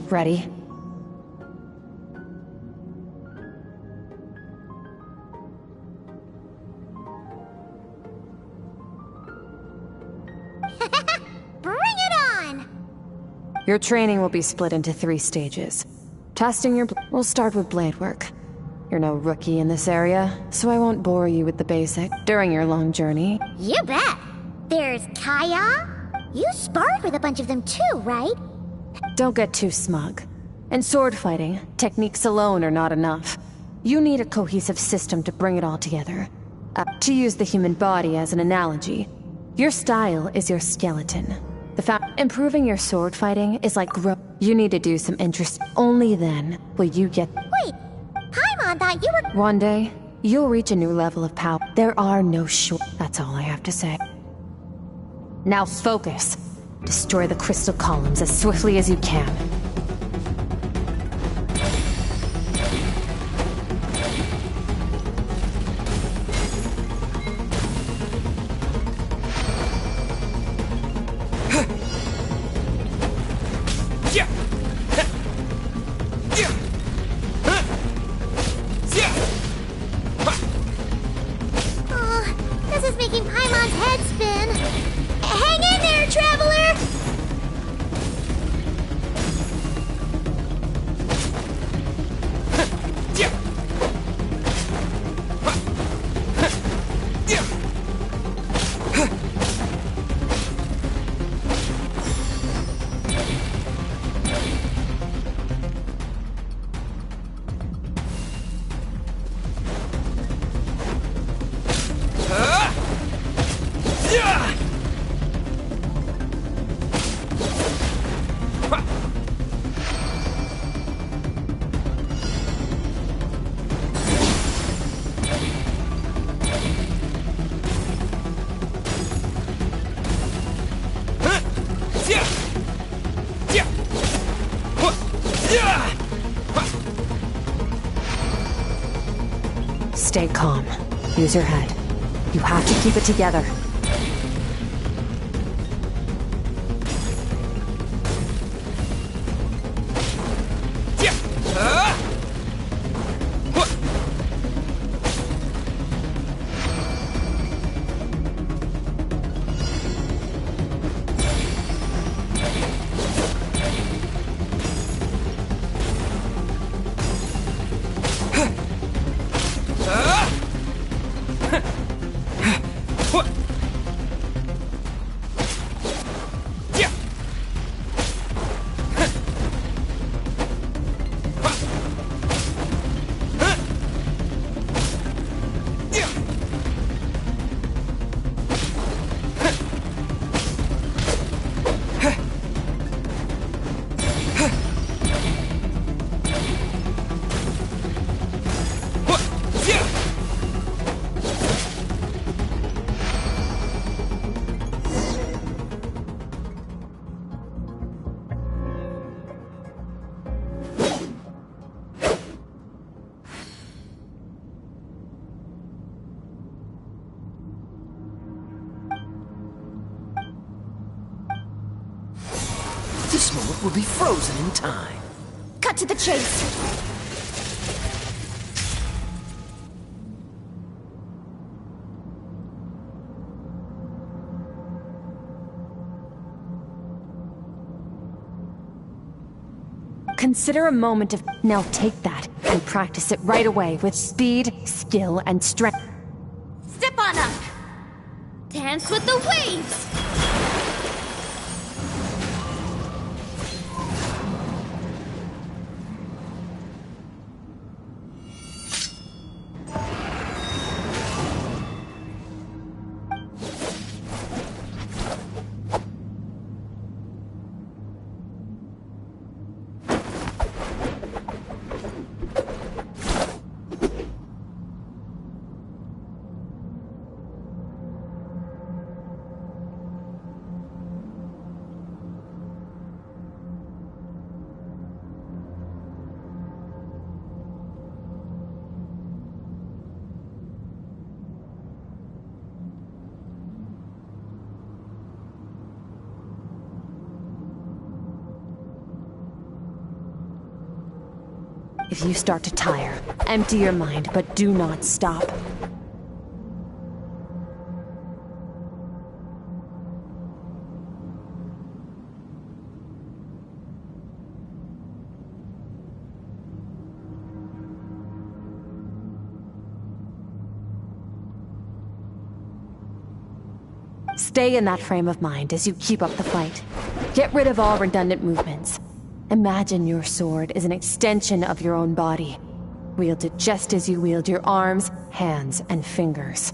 Ready? Bring it on! Your training will be split into 3 stages. Testing your we'll start with blade work. You're no rookie in this area, so I won't bore you with the basics during your long journey. You bet! There's Kaya? You sparred with a bunch of them too, right? Don't get too smug. In sword fighting, techniques alone are not enough. You need a cohesive system to bring it all together. To use the human body as an analogy, your style is your skeleton. Improving your sword fighting is like you need to do some interest. Only then will you get. Wait, Paimon thought you were. One day, you'll reach a new level of power. There are no short. That's all I have to say. Now focus. Destroy the crystal columns as swiftly as you can. Stay calm. Use your head. You have to keep it together. This moment will be frozen in time. Cut to the chase. Consider a moment of... Now take that and practice it right away with speed, skill, and strength. Step on up. Dance with the waves. If you start to tire, empty your mind, but do not stop. Stay in that frame of mind as you keep up the fight. Get rid of all redundant movements. Imagine your sword is an extension of your own body. Wield it just as you wield your arms, hands, and fingers.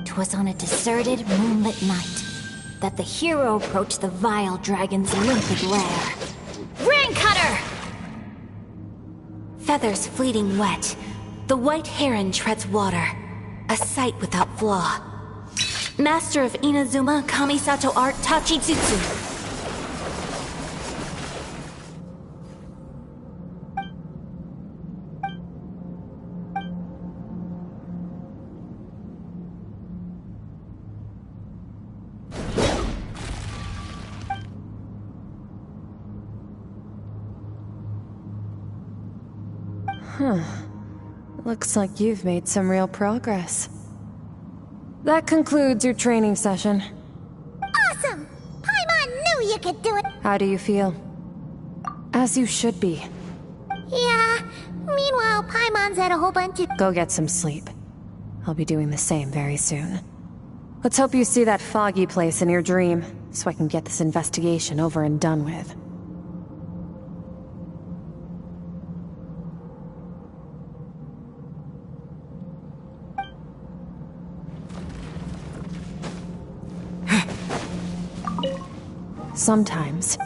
Twas on a deserted, moonlit night that the hero approached the vile dragon's limpid lair. Ring cutter! Feathers fleeting wet, the white heron treads water, a sight without flaw. Master of Inazuma Kamisato art Tachijutsu. Looks like you've made some real progress. That concludes your training session. Awesome! Paimon knew you could do it! How do you feel? As you should be. Yeah, meanwhile Paimon's had a whole bunch of... Go get some sleep. I'll be doing the same very soon. Let's hope you see that foggy place in your dream, so I can get this investigation over and done with. Sometimes.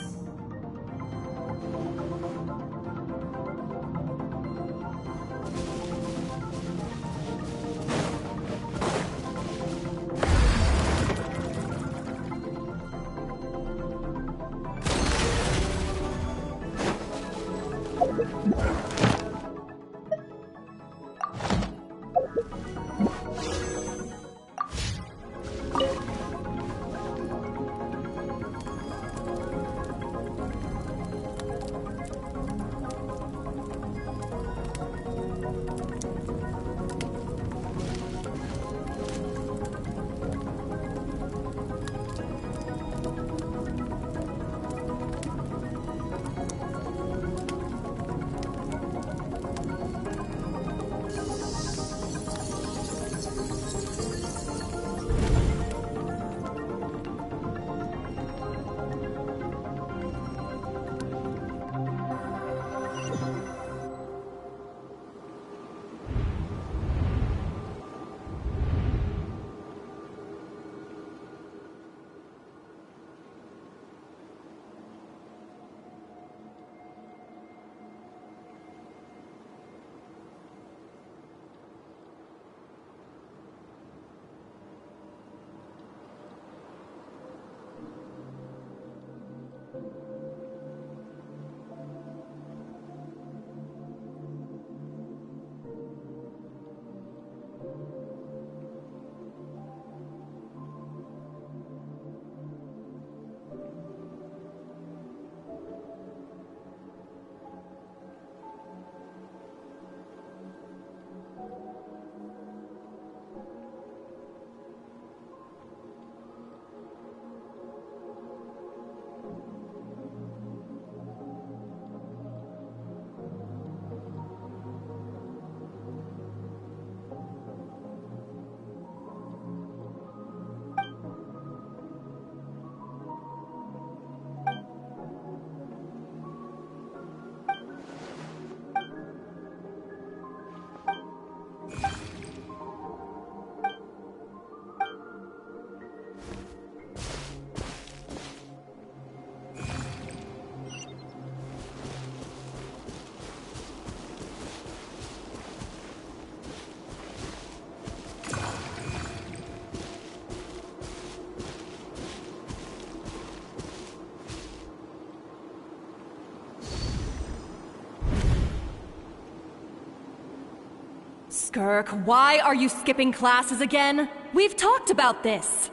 Skirk, why are you skipping classes again? We've talked about this.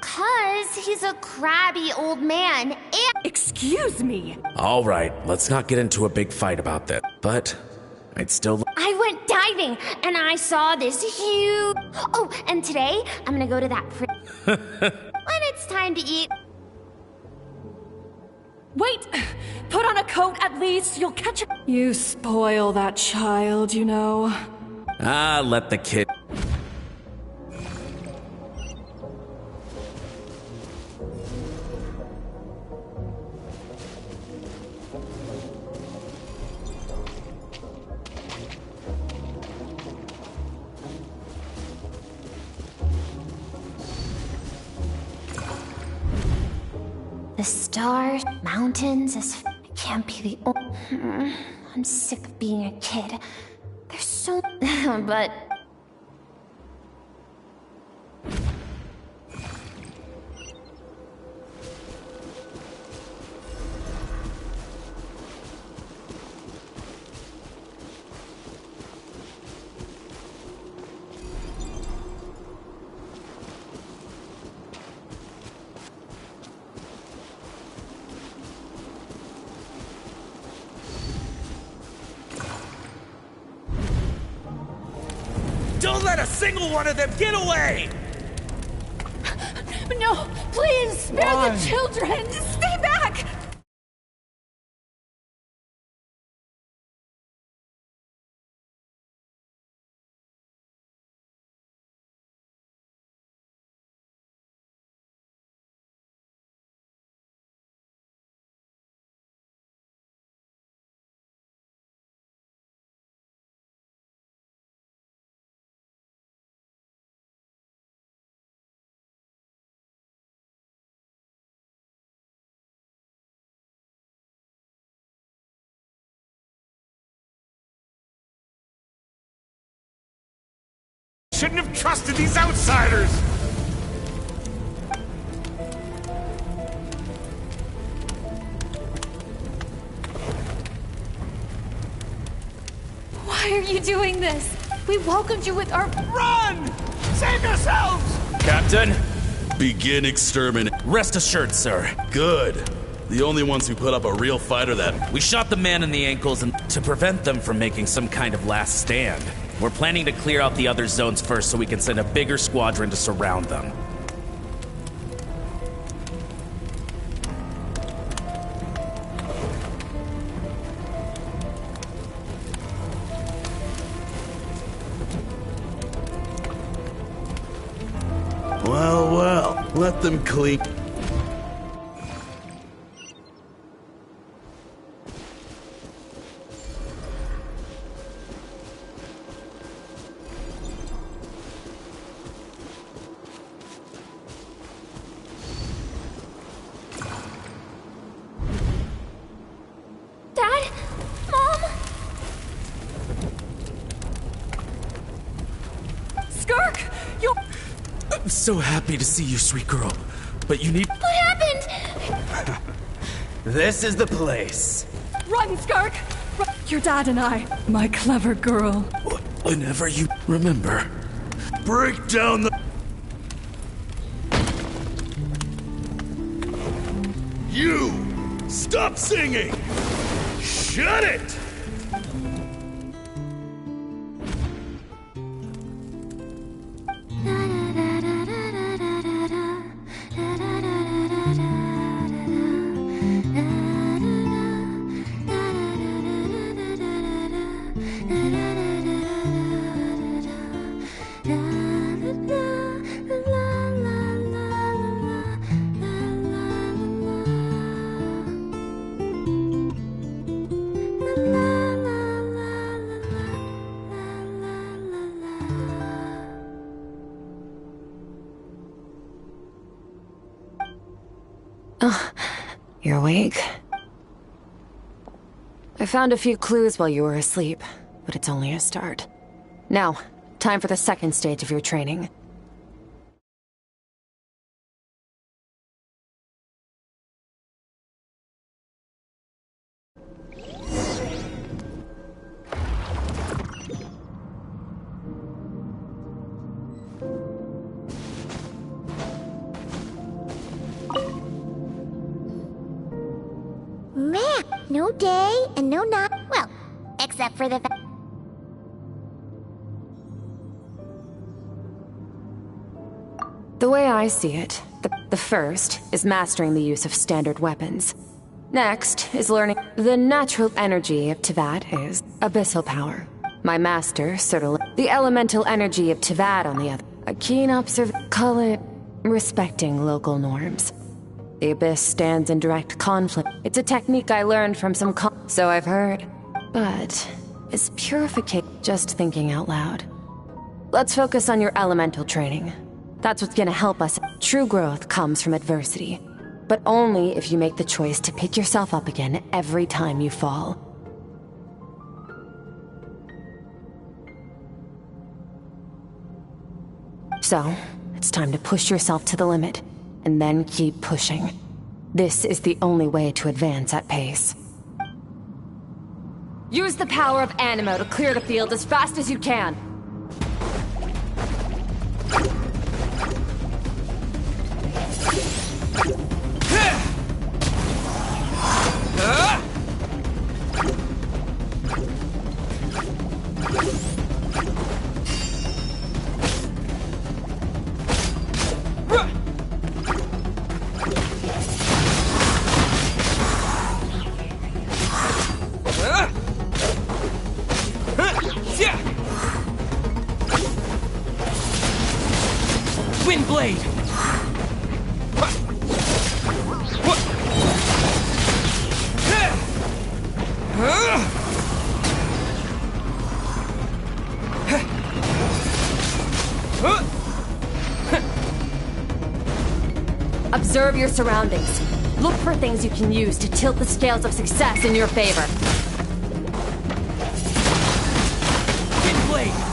Cause he's a crabby old man and— Excuse me! Alright, let's not get into a big fight about this. But, I'd still— I went diving and I saw this huge— Oh, and today I'm gonna go to that when it's time to eat. Wait! Put on a coat at least, you'll catch it. You spoil that child, you know. let the kid— The stars, mountains, I can't be the only— I'm sick of being a kid. There's so— but— Don't let a single one of them get away! No, please, spare the children! Stay back! Shouldn't have trusted these outsiders! Why are you doing this? We welcomed you with our— Run! Save yourselves! Captain, begin exterminate. Rest assured, sir. Good. The only ones who put up a real fight are that. We shot the man in the ankles and to prevent them from making some kind of last stand. We're planning to clear out the other zones first so we can send a bigger squadron to surround them. Well, let them clean. Dad? Mom? Skirk! You— I'm so happy to see you, sweet girl. But you need— What happened? This is the place. Run, Skirk! Run. Your dad and I, my clever girl. Whenever you remember. Break down the. You! Stop singing! Shut it! You're awake? I found a few clues while you were asleep, but it's only a start. Now, time for the second stage of your training. Man, no day and no night. Well, except for the The way I see it, the first is mastering the use of standard weapons. Next is learning the natural energy of Tivat is abyssal power. My master, certainly. The elemental energy of Tivat, on the other. A keen call it respecting local norms. The abyss stands in direct conflict. It's a technique I learned from so I've heard. But is purification just thinking out loud? Let's focus on your elemental training. That's what's gonna help us. True growth comes from adversity, but only if you make the choice to pick yourself up again every time you fall. So, it's time to push yourself to the limit, and then keep pushing. This is the only way to advance at pace. Use the power of Animo to clear the field as fast as you can. Windblade! Observe your surroundings. Look for things you can use to tilt the scales of success in your favor. Windblade!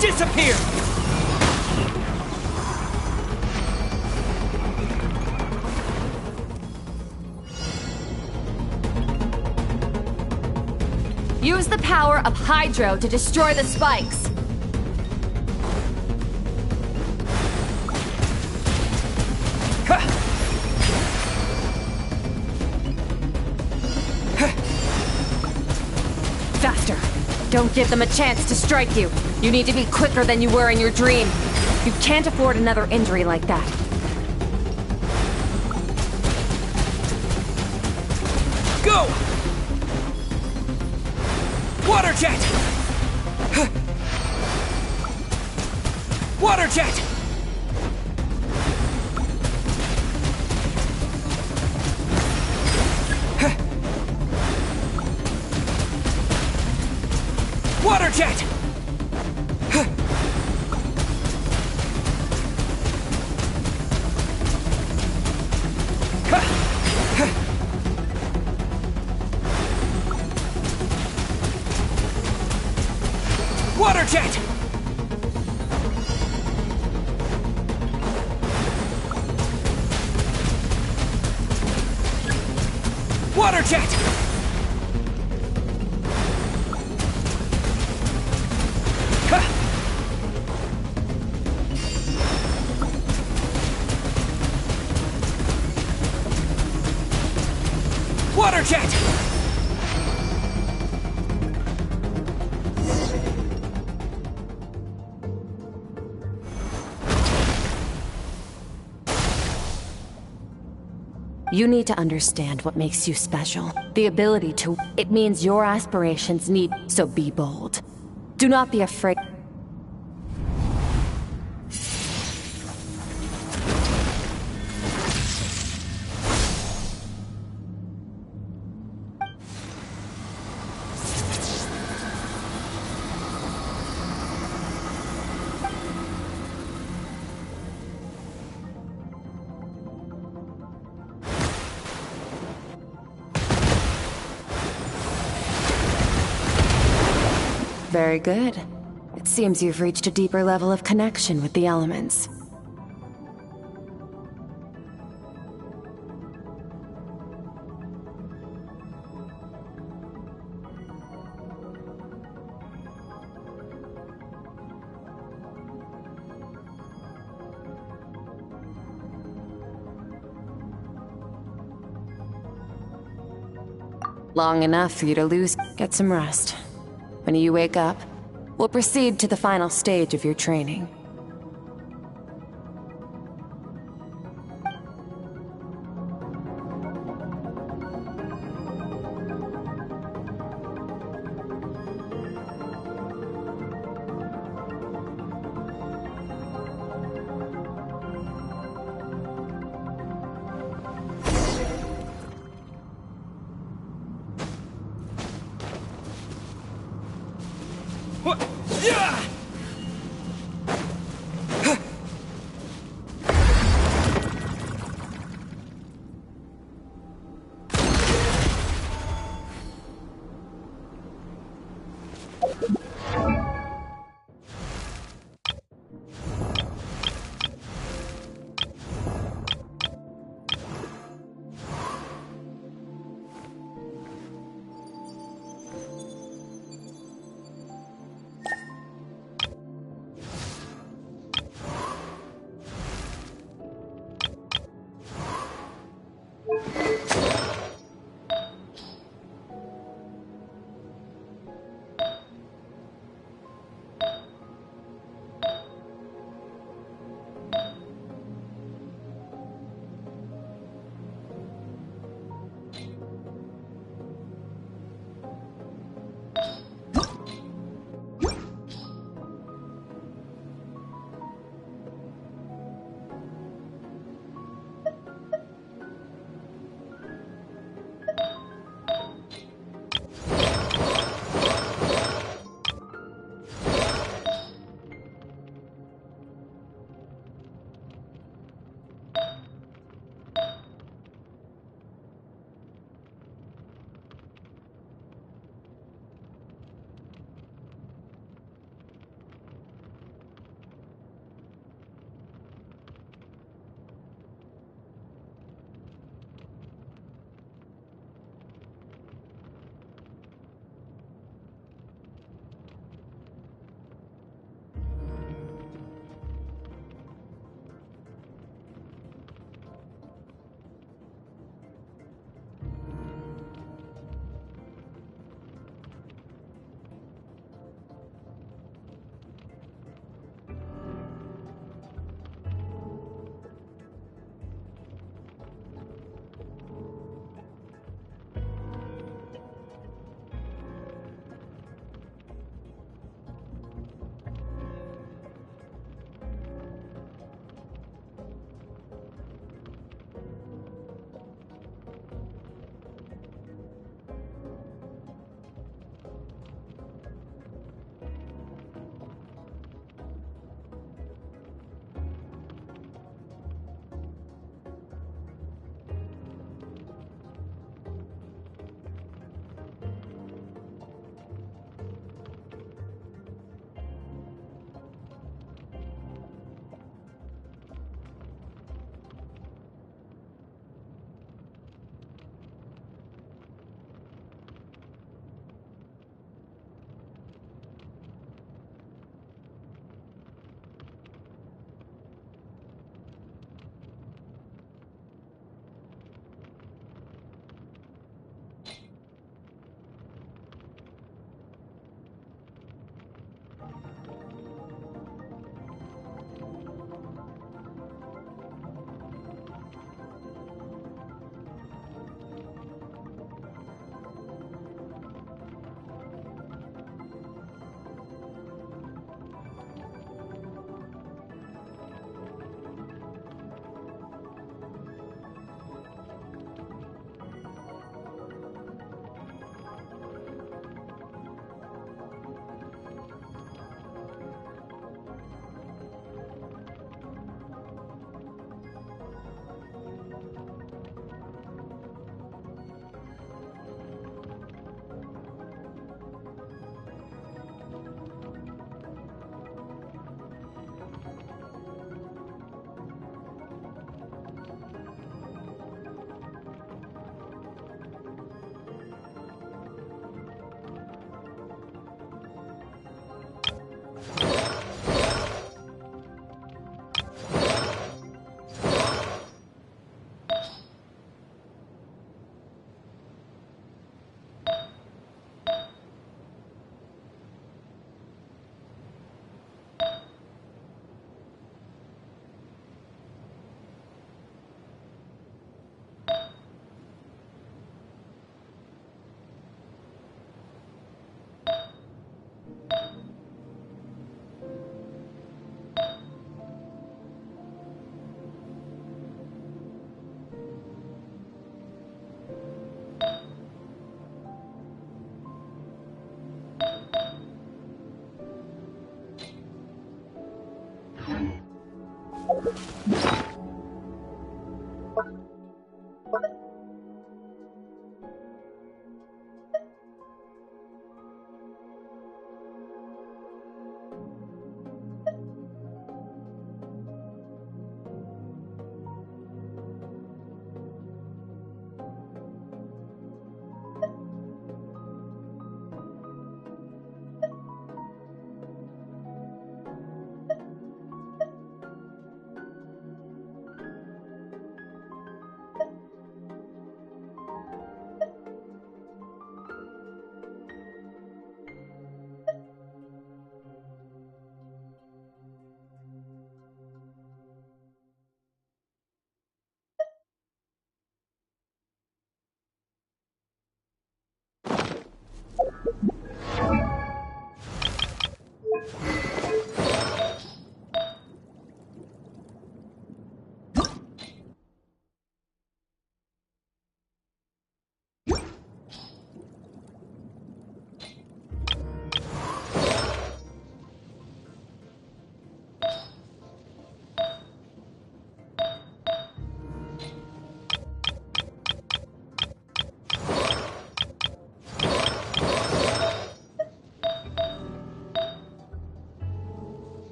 Disappear! Use the power of Hydro to destroy the spikes. Faster. Don't give them a chance to strike you. You need to be quicker than you were in your dream. You can't afford another injury like that. Go! Water jet! Water jet! Water jet! Water jet! Water jet! Water jet! You need to understand what makes you special. The ability to... It means your aspirations need... So be bold. Do not be afraid... Very good. It seems you've reached a deeper level of connection with the elements. Long enough for you to lose. Get some rest. When you wake up, we'll proceed to the final stage of your training.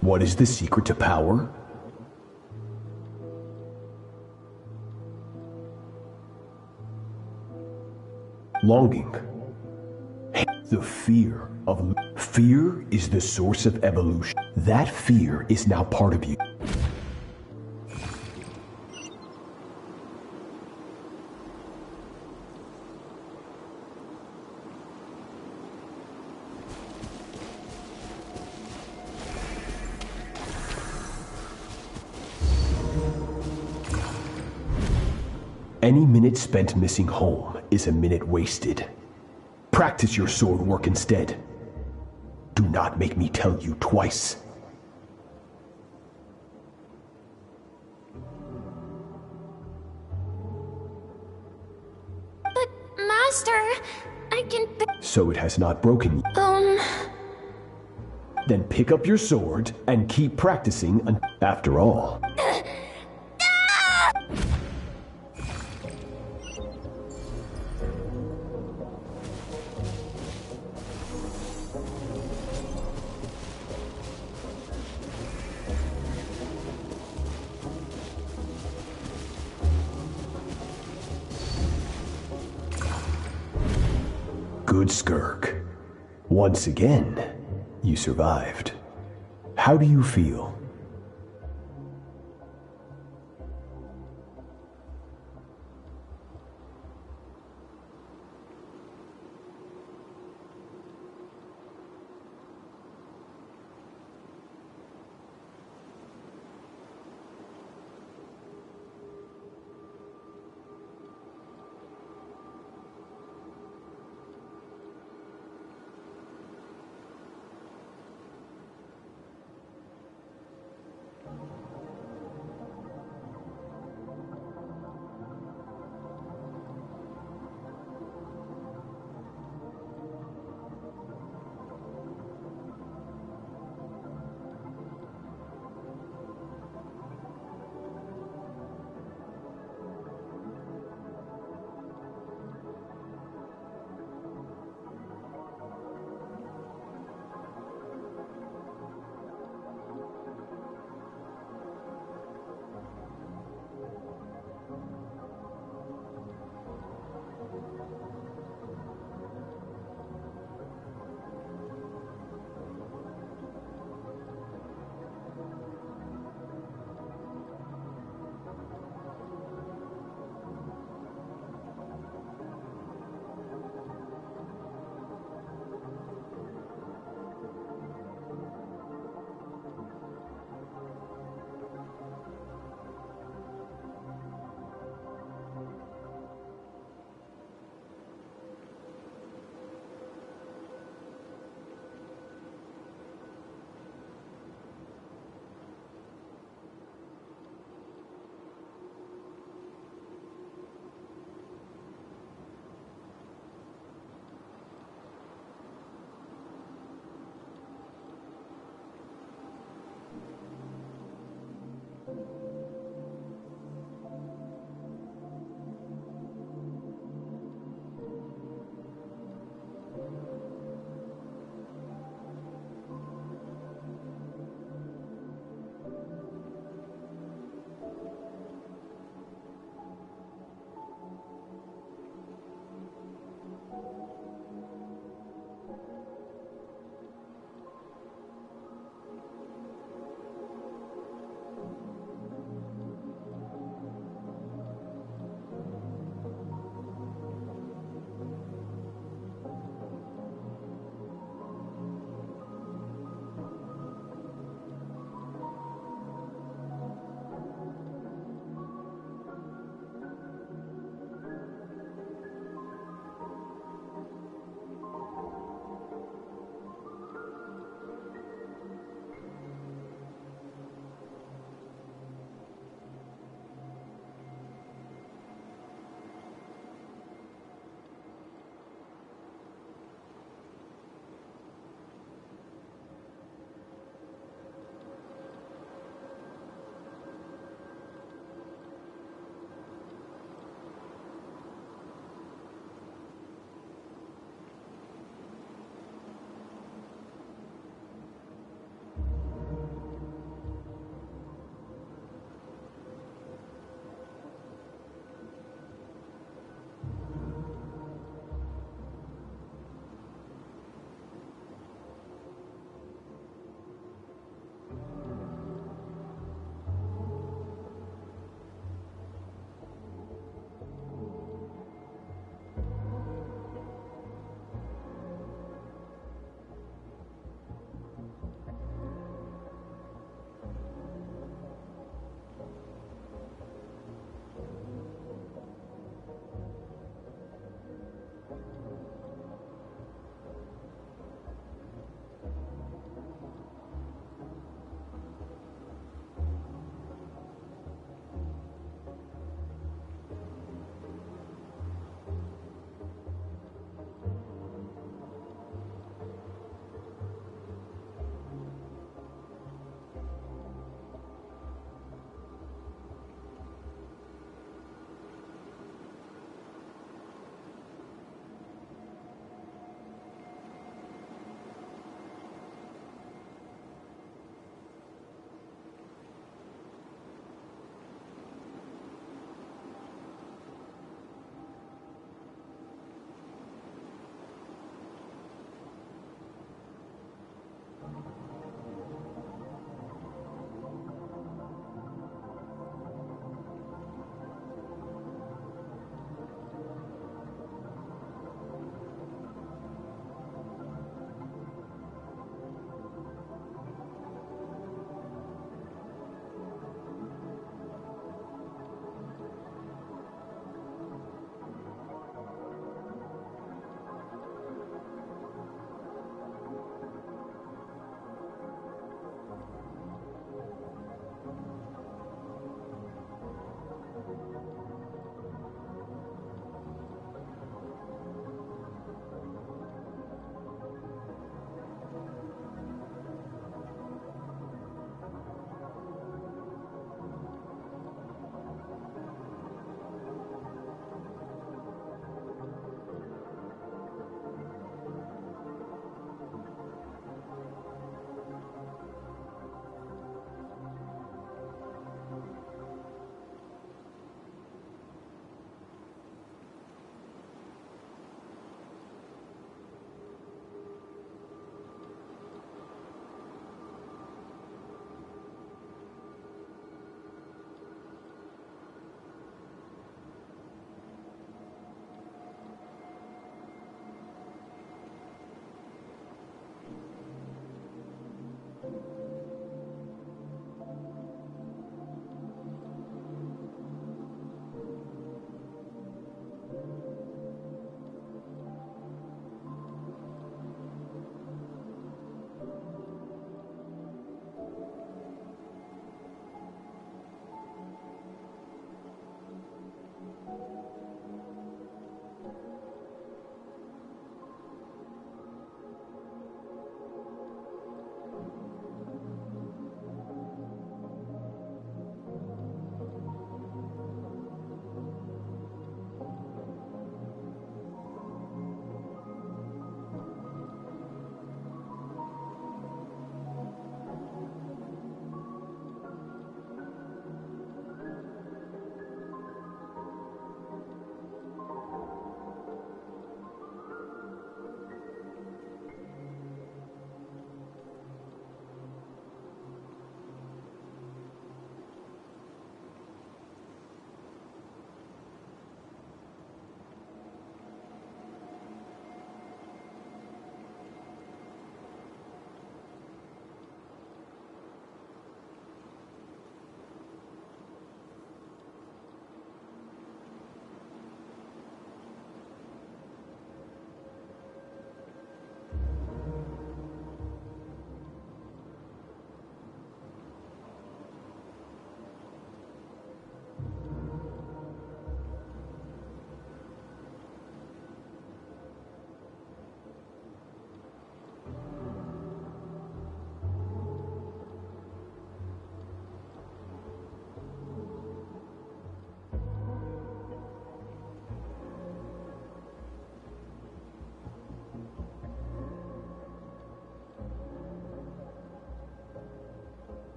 What is the secret to power? Longing. The fear of... Fear is the source of evolution. That fear is now part of you. Any minute spent missing home is a minute wasted. Practice your sword work instead. Do not make me tell you twice. But, Master, I can... So it has not broken you. Then pick up your sword and keep practicing after all. Good Skirk. Once again, you survived. How do you feel?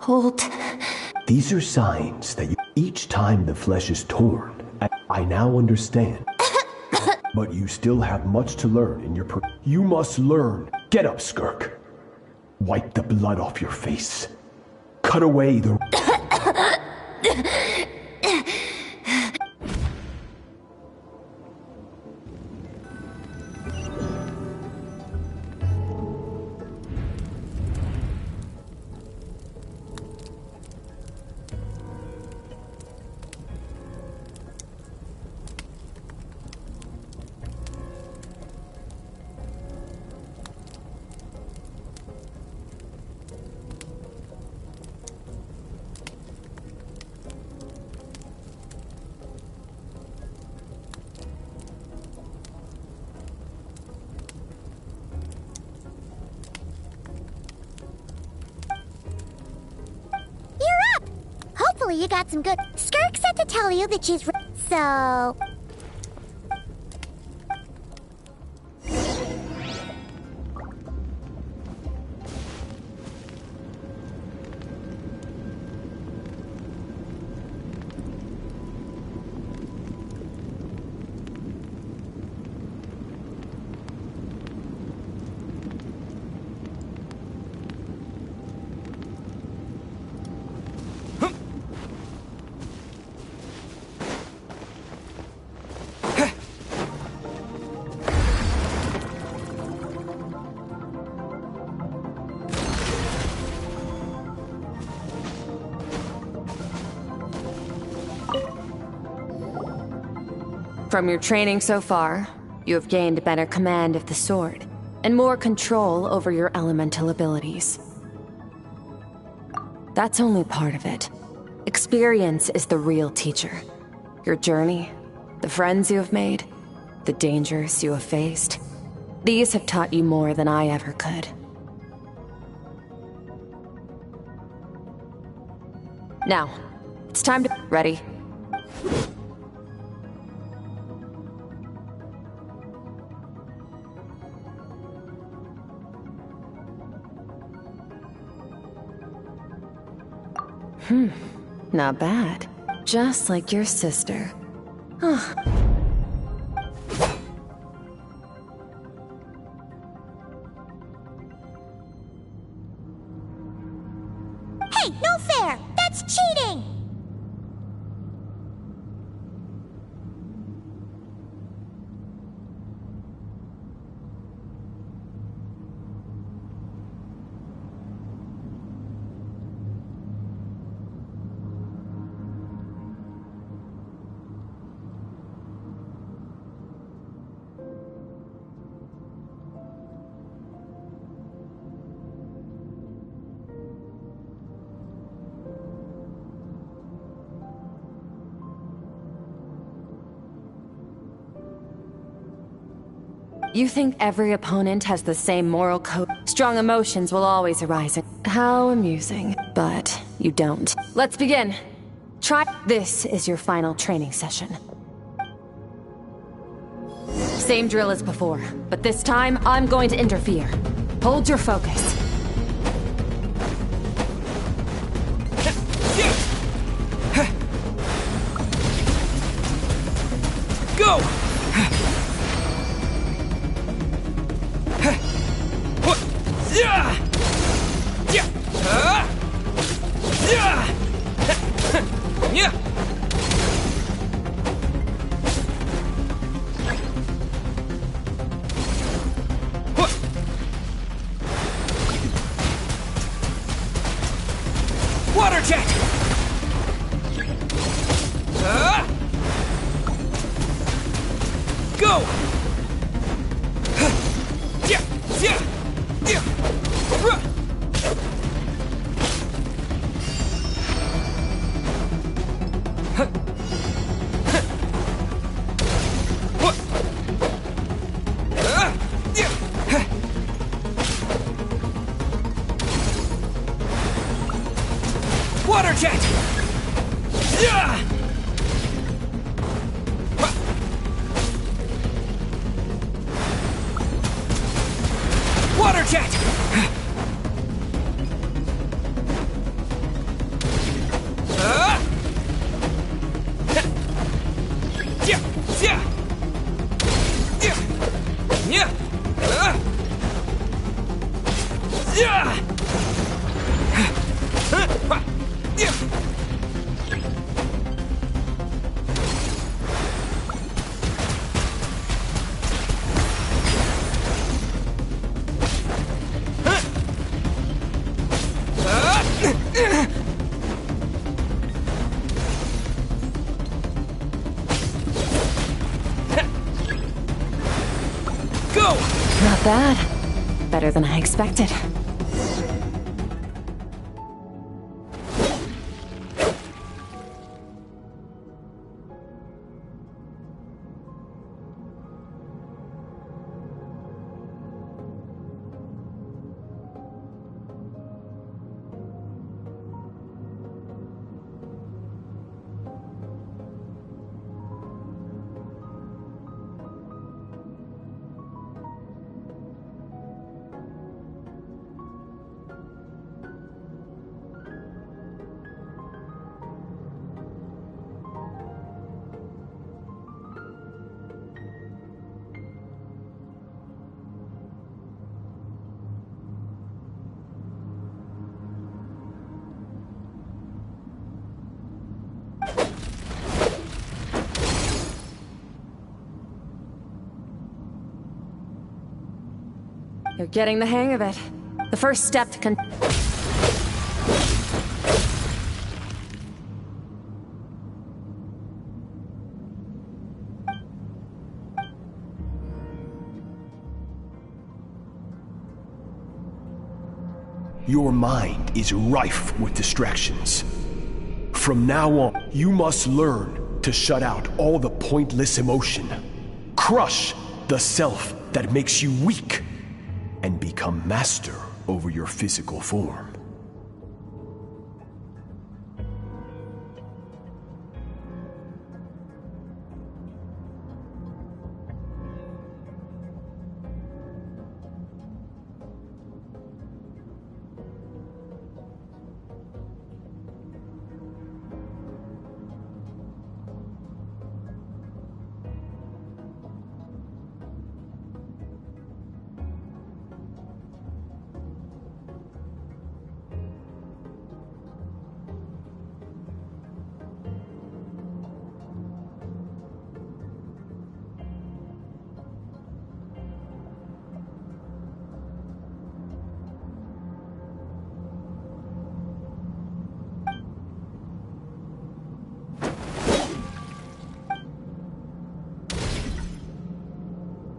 Hold. These are signs that each time the flesh is torn, I now understand. But you still have much to learn in your You must learn. Get up, Skirk. Wipe the blood off your face. Cut away the... Hopefully you got some good... Skirk said to tell you that she's... So... From your training so far, you have gained better command of the sword, and more control over your elemental abilities. That's only part of it. Experience is the real teacher. Your journey, the friends you have made, the dangers you have faced. These have taught you more than I ever could. Now, it's time to... Ready? Not bad. Just like your sister. Huh. Hey, no fair! That's cheating! You think every opponent has the same moral code? Strong emotions will always arise. How amusing. But you don't. Let's begin. Try. This is your final training session. Same drill as before, but this time I'm going to interfere. Hold your focus. Go! Water jet! Go! Water jet! Water jet! bad. Better than I expected. You're getting the hang of it. The first step to Your mind is rife with distractions. From now on, you must learn to shut out all the pointless emotion. Crush the self that makes you weak, and become master over your physical form.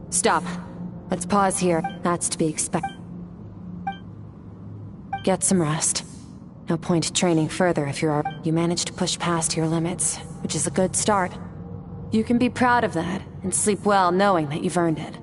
Stop. Let's pause here. That's to be expected. Get some rest. No point training further if you managed to push past your limits, which is a good start. You can be proud of that, and sleep well knowing that you've earned it.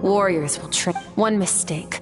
Warriors will train. One mistake.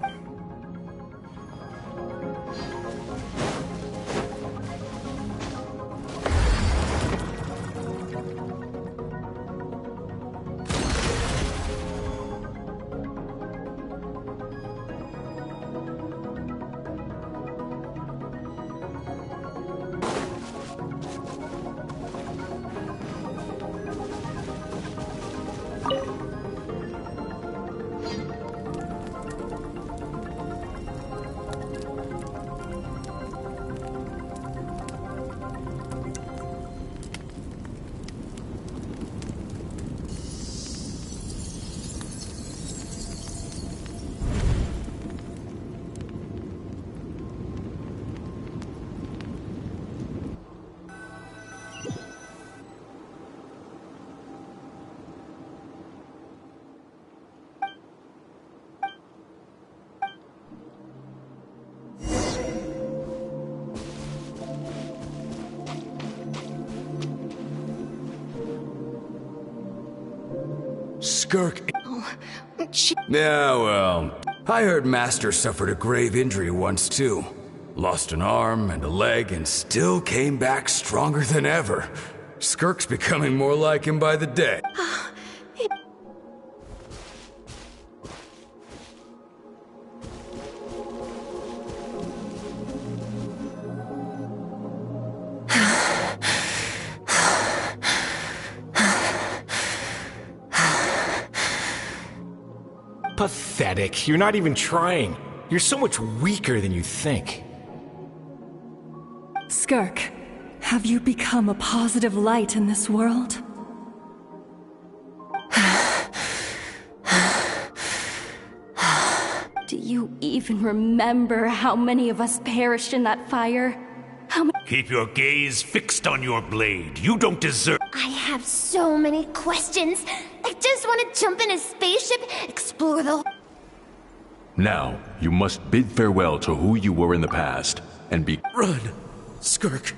Skirk. Yeah, well, I heard Master suffered a grave injury once too. Lost an arm and a leg and still came back stronger than ever. Skirk's becoming more like him by the day. Pathetic. You're not even trying. You're so much weaker than you think. Skirk, have you become a positive light in this world? Do you even remember how many of us perished in that fire? Keep your gaze fixed on your blade. You don't deserve— I have so many questions. I just want to jump in a spaceship, explore the— Now, you must bid farewell to who you were in the past, and be— Run! Skirk!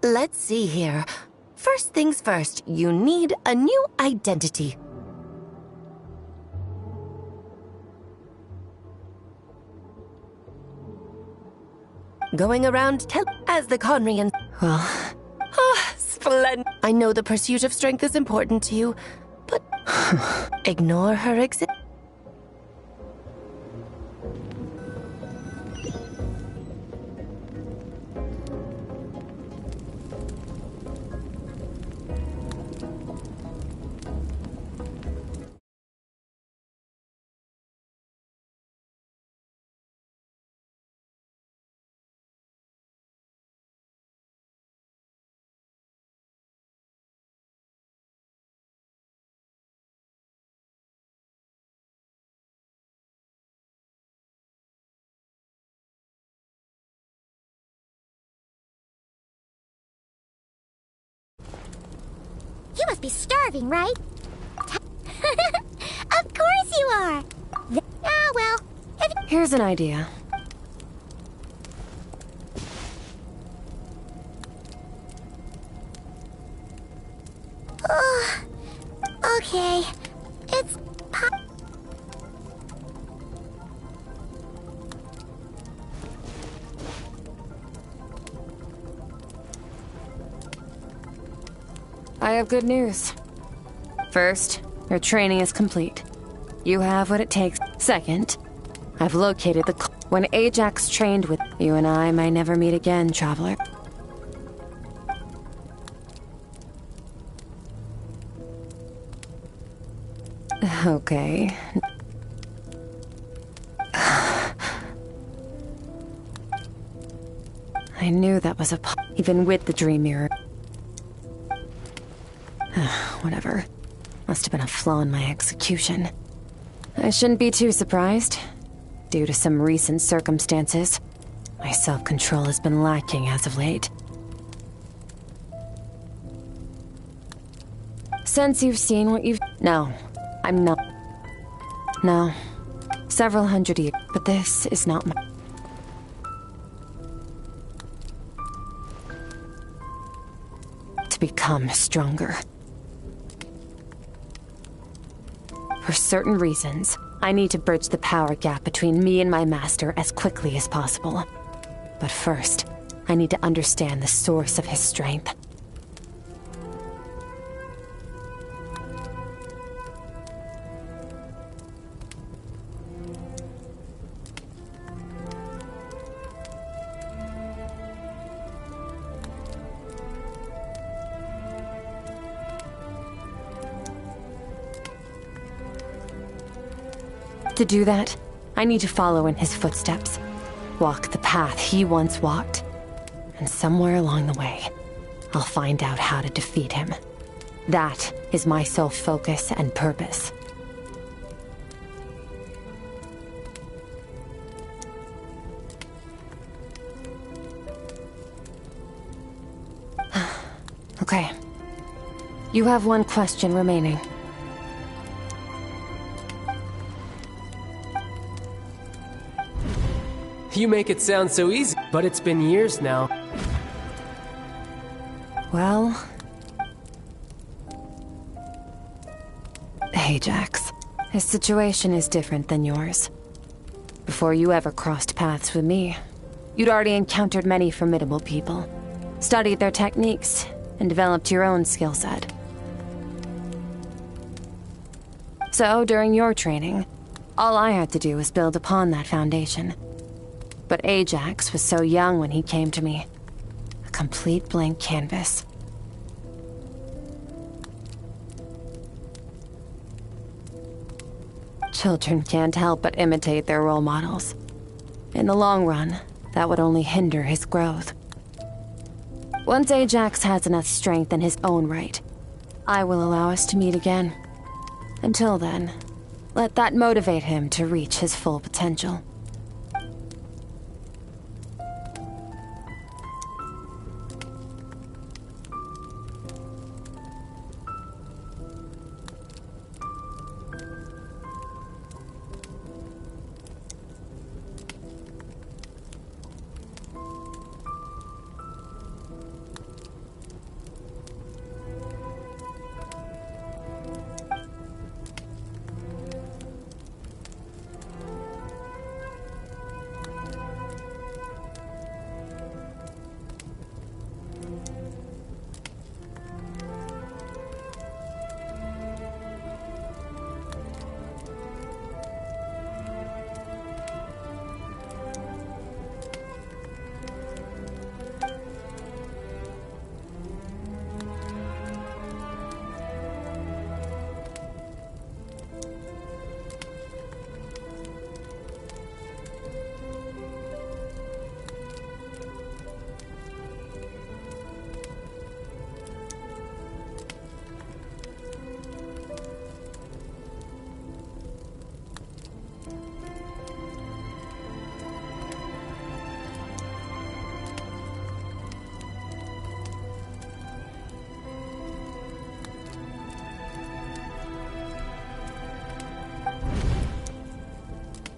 Let's see here. First things first, you need a new identity. Going around as the Conrian. Well, Splendid. I know the pursuit of strength is important to you, but ignore her existence. You must be starving, right? Of course you are! Ah, well, here's an idea. Okay. It's I have good news. First, your training is complete. You have what it takes. Second, I've located the... When Ajax trained with you and I may never meet again, traveler. Okay. I knew that was even with the dream mirror. Whatever. Must have been a flaw in my execution. I shouldn't be too surprised. Due to some recent circumstances, my self-control has been lacking as of late. Since you've seen what you've... No, I'm not. No. Several hundred years, but this is not my... To become stronger. For certain reasons, I need to bridge the power gap between me and my master as quickly as possible. But first, I need to understand the source of his strength. To do that, I need to follow in his footsteps. Walk the path he once walked. And somewhere along the way, I'll find out how to defeat him. That is my sole focus and purpose. Okay. You have one question remaining. You make it sound so easy, but it's been years now. Well... Ajax. His situation is different than yours. Before you ever crossed paths with me, you'd already encountered many formidable people, studied their techniques, and developed your own skill set. So, during your training, All I had to do was build upon that foundation. But Ajax was so young when he came to me. A complete blank canvas. Children can't help but imitate their role models. In the long run, that would only hinder his growth. Once Ajax has enough strength in his own right, I will allow us to meet again. Until then, let that motivate him to reach his full potential.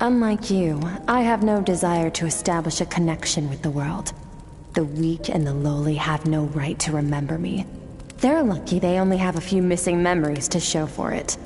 Unlike you, I have no desire to establish a connection with the world. The weak and the lowly have no right to remember me. They're lucky they only have a few missing memories to show for it.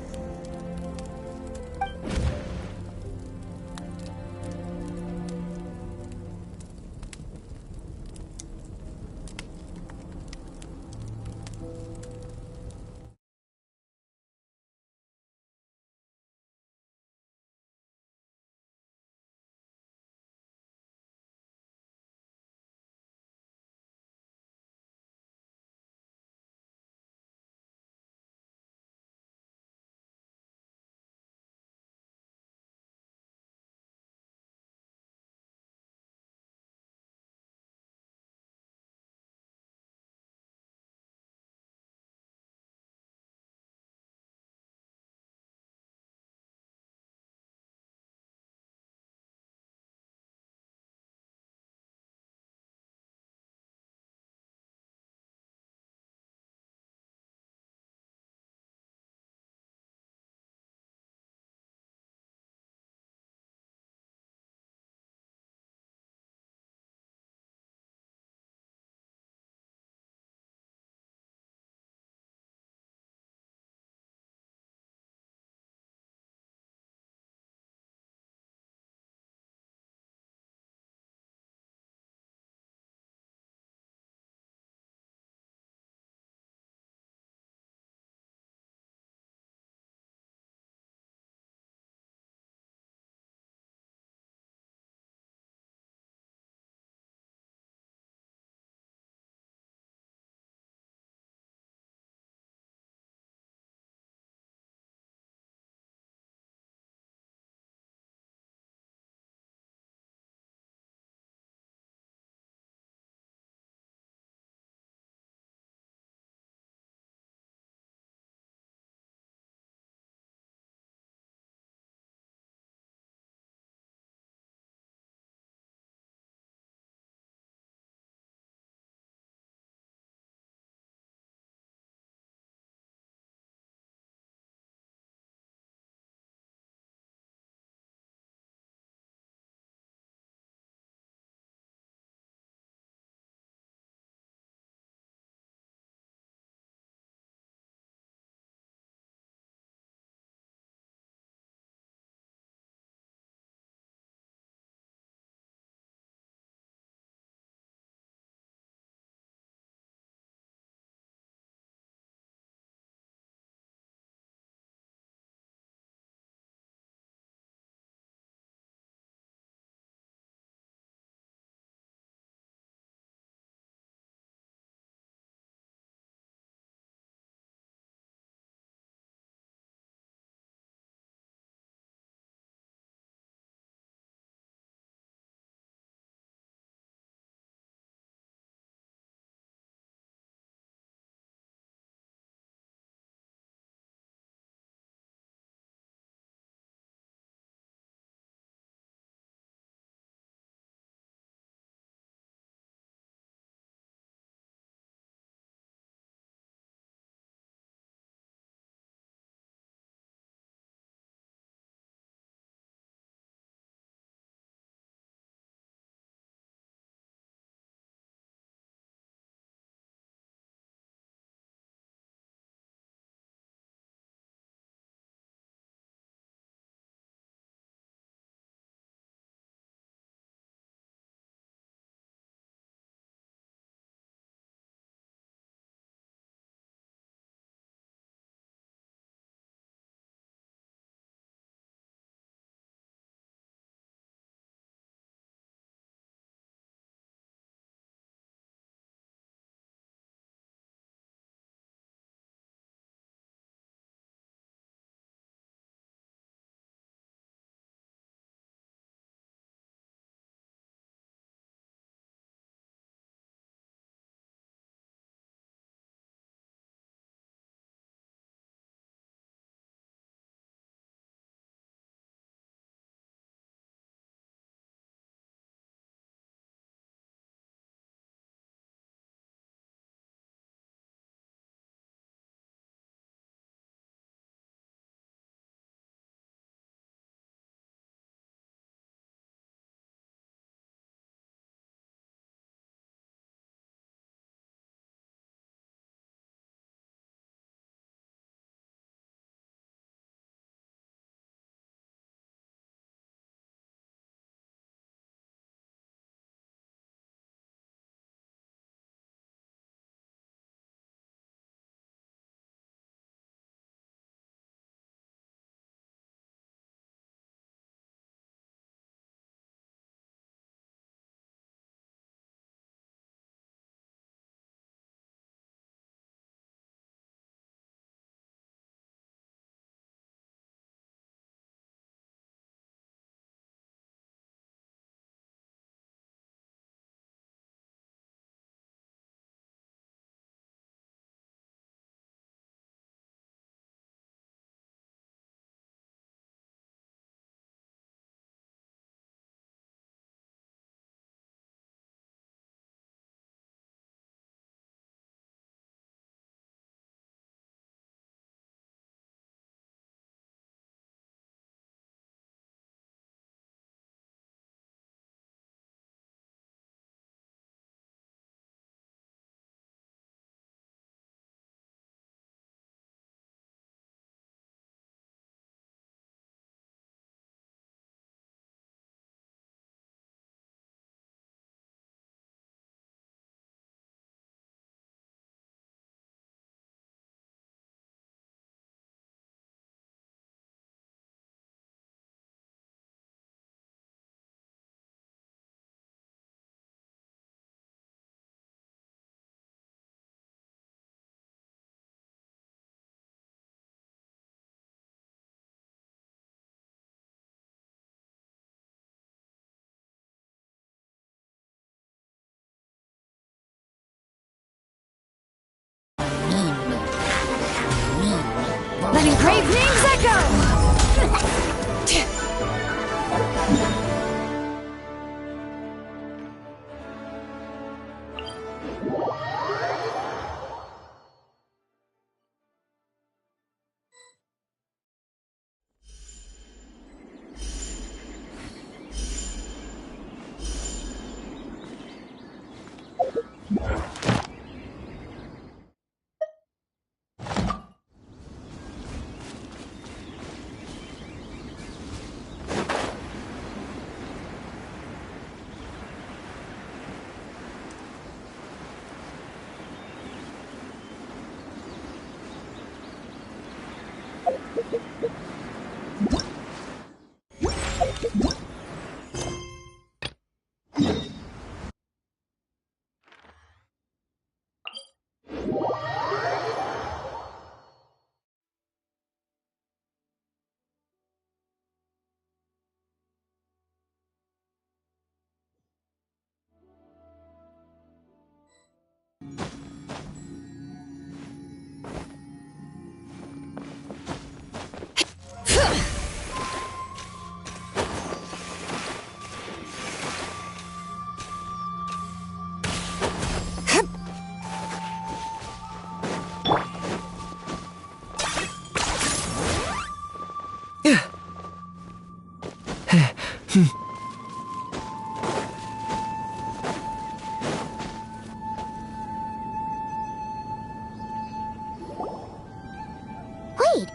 Wait,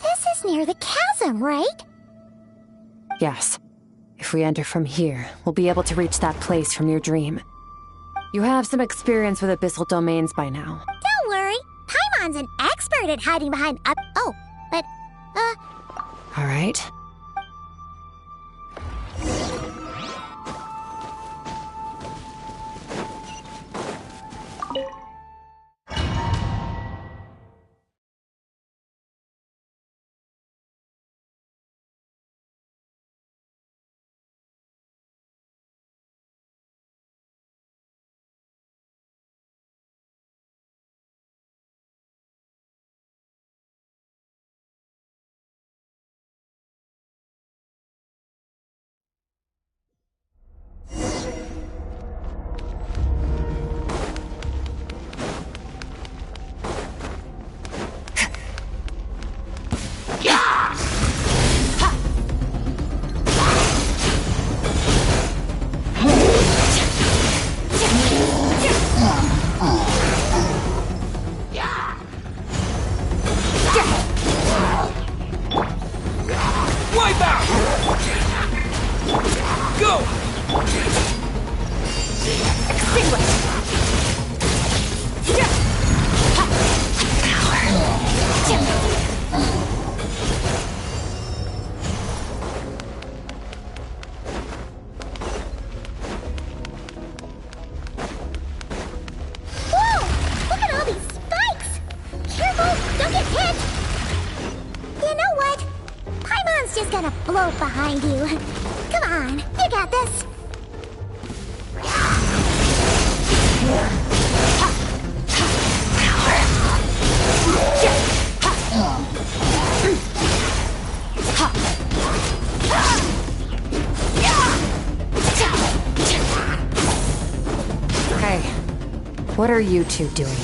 this is near the chasm, right? Yes. If we enter from here, we'll be able to reach that place from your dream. You have some experience with abyssal domains by now. Don't worry, Paimon's an expert at hiding behind up. Oh, but, All right. just gonna float behind you. Come on, you got this. Hey, what are you two doing here?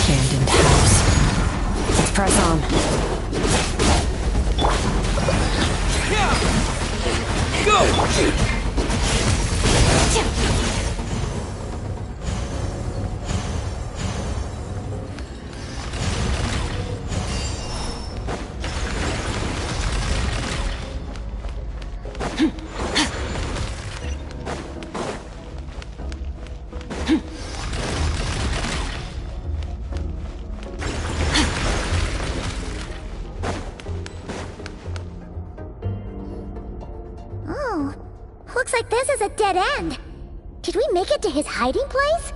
Abandoned house. Let's press on. Go! Oh, looks like this is a dead end. Did we make it to his hiding place?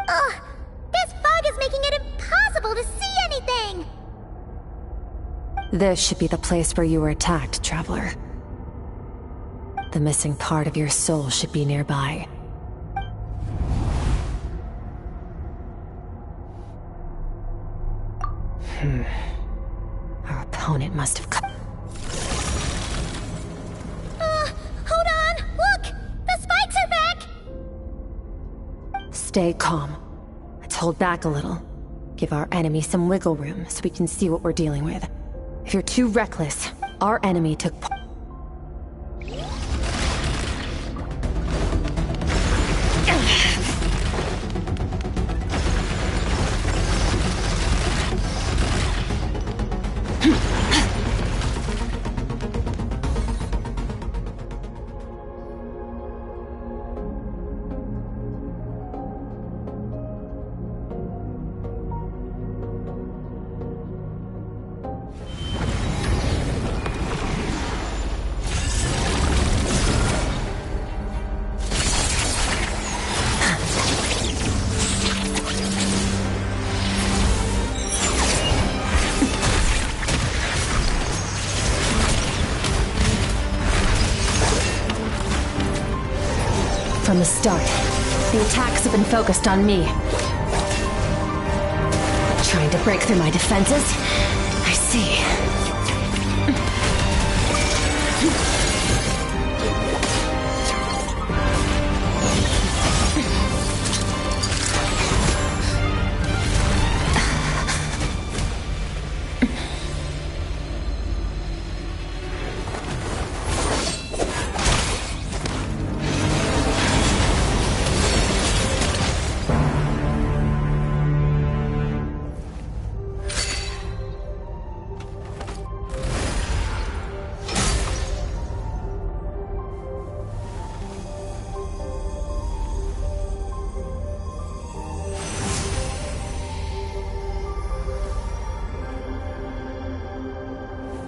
Ugh, this fog is making it impossible to see anything! This should be the place where you were attacked, Traveler. The missing part of your soul should be nearby. Our opponent must have come. Hold on! Look! The spikes are back! Stay calm. Let's hold back a little. Give our enemy some wiggle room so we can see what we're dealing with. If you're too reckless, our enemy took... From the start, the attacks have been focused on me. Trying to break through my defenses? I see.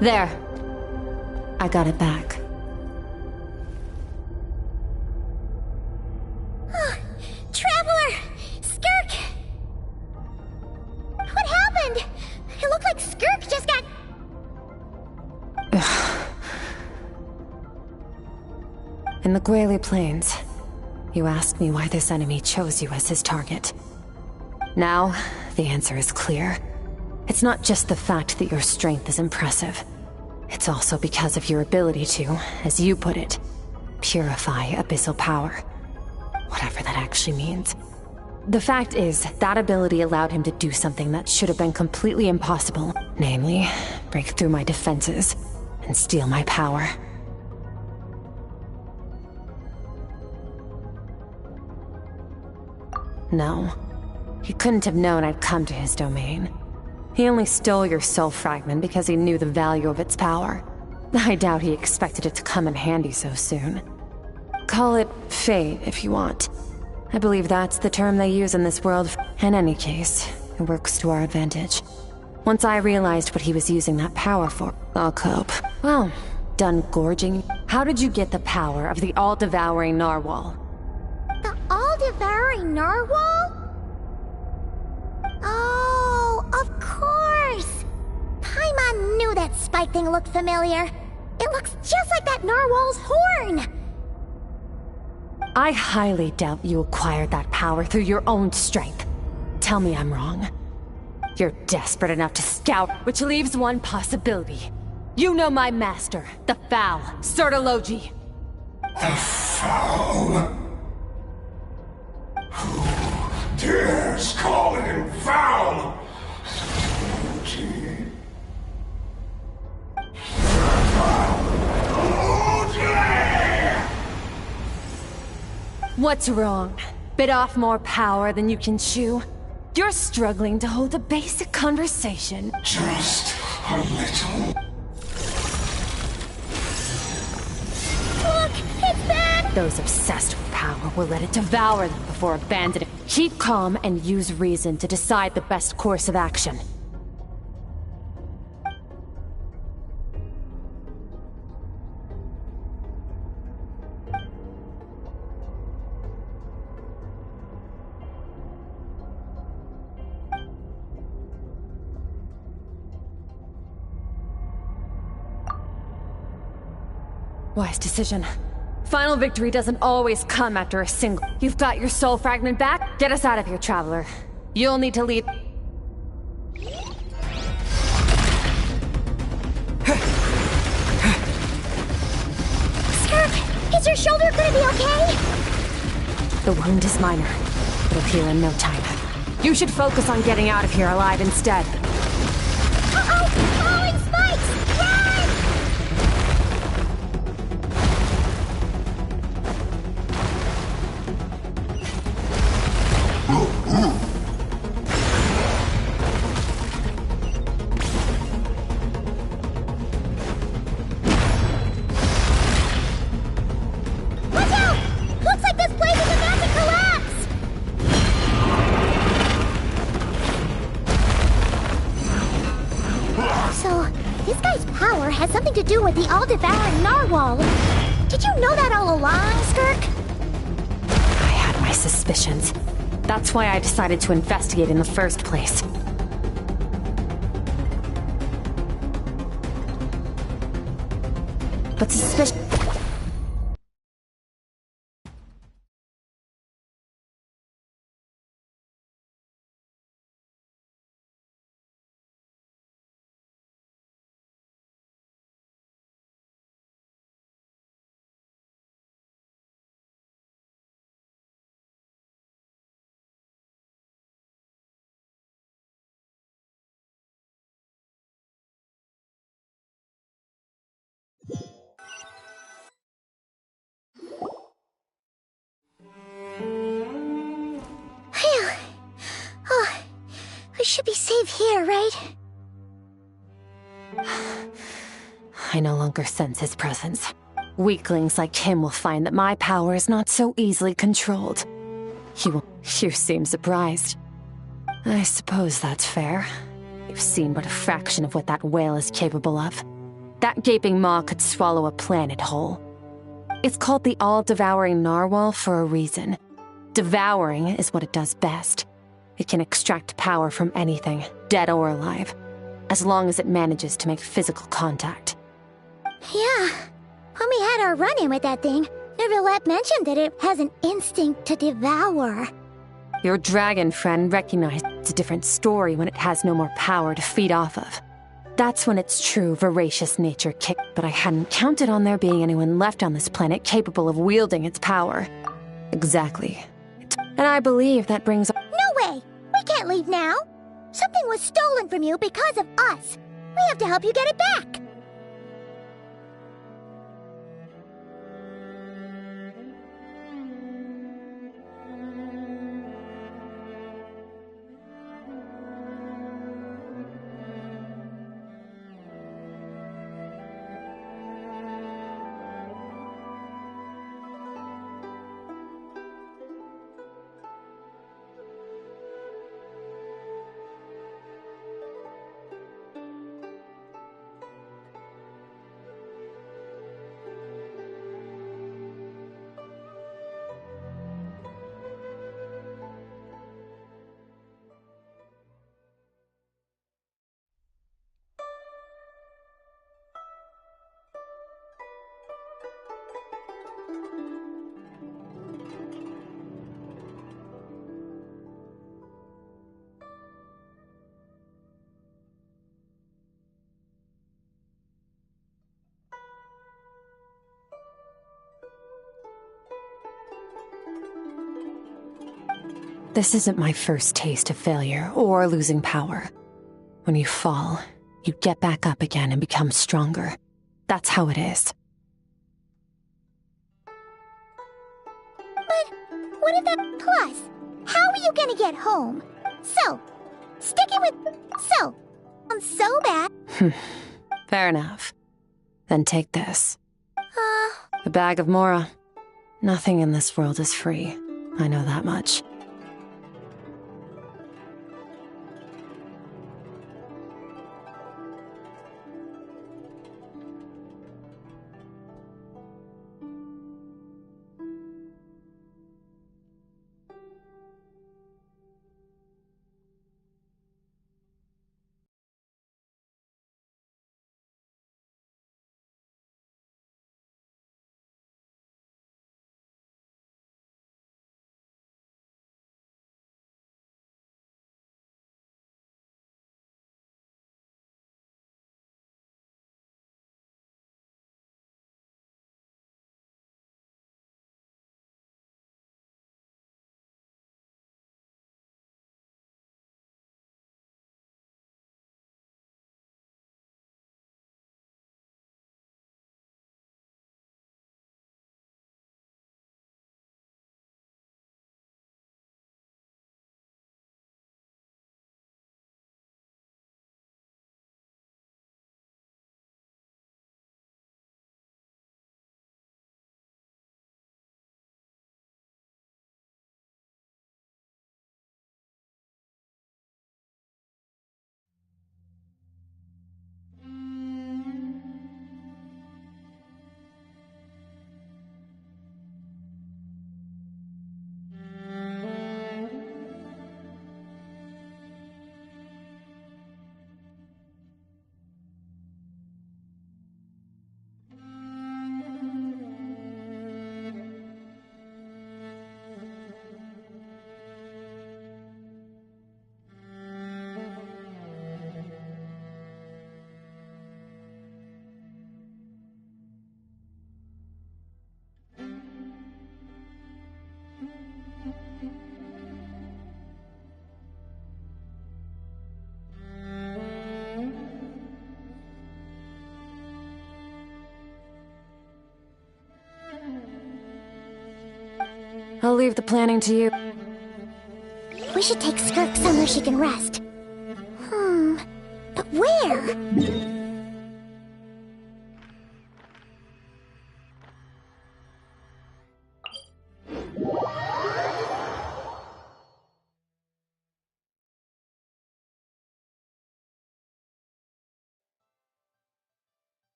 There. I got it back. Traveler! Skirk! What happened? It looked like Skirk just got... In the Guili Plains, you asked me why this enemy chose you as his target. Now, the answer is clear. It's not just the fact that your strength is impressive. It's also because of your ability to, as you put it, purify abyssal power. Whatever that actually means. The fact is, that ability allowed him to do something that should have been completely impossible. Namely, break through my defenses and steal my power. No. He couldn't have known I'd come to his domain. He only stole your soul fragment because he knew the value of its power. I doubt he expected it to come in handy so soon. Call it fate if you want. I believe that's the term they use in this world. In any case, it works to our advantage. Once I realized what he was using that power for, I'll cope. Well, done gorging. How did you get the power of the all-devouring narwhal? The all-devouring narwhal? Oh, of course! Paimon knew that spike thing looked familiar. It looks just like that narwhal's horn! I highly doubt you acquired that power through your own strength. Tell me I'm wrong. You're desperate enough to scout, which leaves one possibility. You know my master, the Foul, Sertologi. The Foul? Who dares call him foul? What's wrong? Bit off more power than you can chew? You're struggling to hold a basic conversation. Just a little. Look! It's bad! Those obsessed with power will let it devour them before abandoning. Keep calm and use reason to decide the best course of action. Wise decision. Final victory doesn't always come after a single... You've got your soul fragment back? Get us out of here, Traveler. You'll need to leave... Skirk! Is your shoulder gonna be okay? The wound is minor. It'll heal in no time. You should focus on getting out of here alive instead. Uh-oh! Falling spikes! Run! Watch out! Looks like this place is about to collapse! So, this guy's power has something to do with the all-devouring narwhal. Did you know that all along, Skirk? I had my suspicions. That's why I decided to investigate in the first place. But suspicion... should be safe here, right? I no longer sense his presence. Weaklings like him will find that my power is not so easily controlled. You seem surprised. I suppose that's fair. You've seen but a fraction of what that whale is capable of. That gaping maw could swallow a planet whole. It's called the all-devouring narwhal for a reason. Devouring is what it does best. It can extract power from anything, dead or alive, as long as it manages to make physical contact. Yeah. When we had our run-in with that thing, Neuvillette mentioned that it has an instinct to devour. Your dragon friend recognized it's a different story when it has no more power to feed off of. That's when its true, voracious nature kicked, but I hadn't counted on there being anyone left on this planet capable of wielding its power. Exactly. And I believe that brings... No way! We can't leave now! Something was stolen from you because of us. We have to help you get it back! This isn't my first taste of failure or losing power. When you fall, you get back up again and become stronger. That's how it is. But what if that... Plus, how are you gonna get home? So, sticking with... sounds so bad. Fair enough. Then take this. The bag of Mora. Nothing in this world is free. I know that much. I'll leave the planning to you. We should take Skirk somewhere she can rest.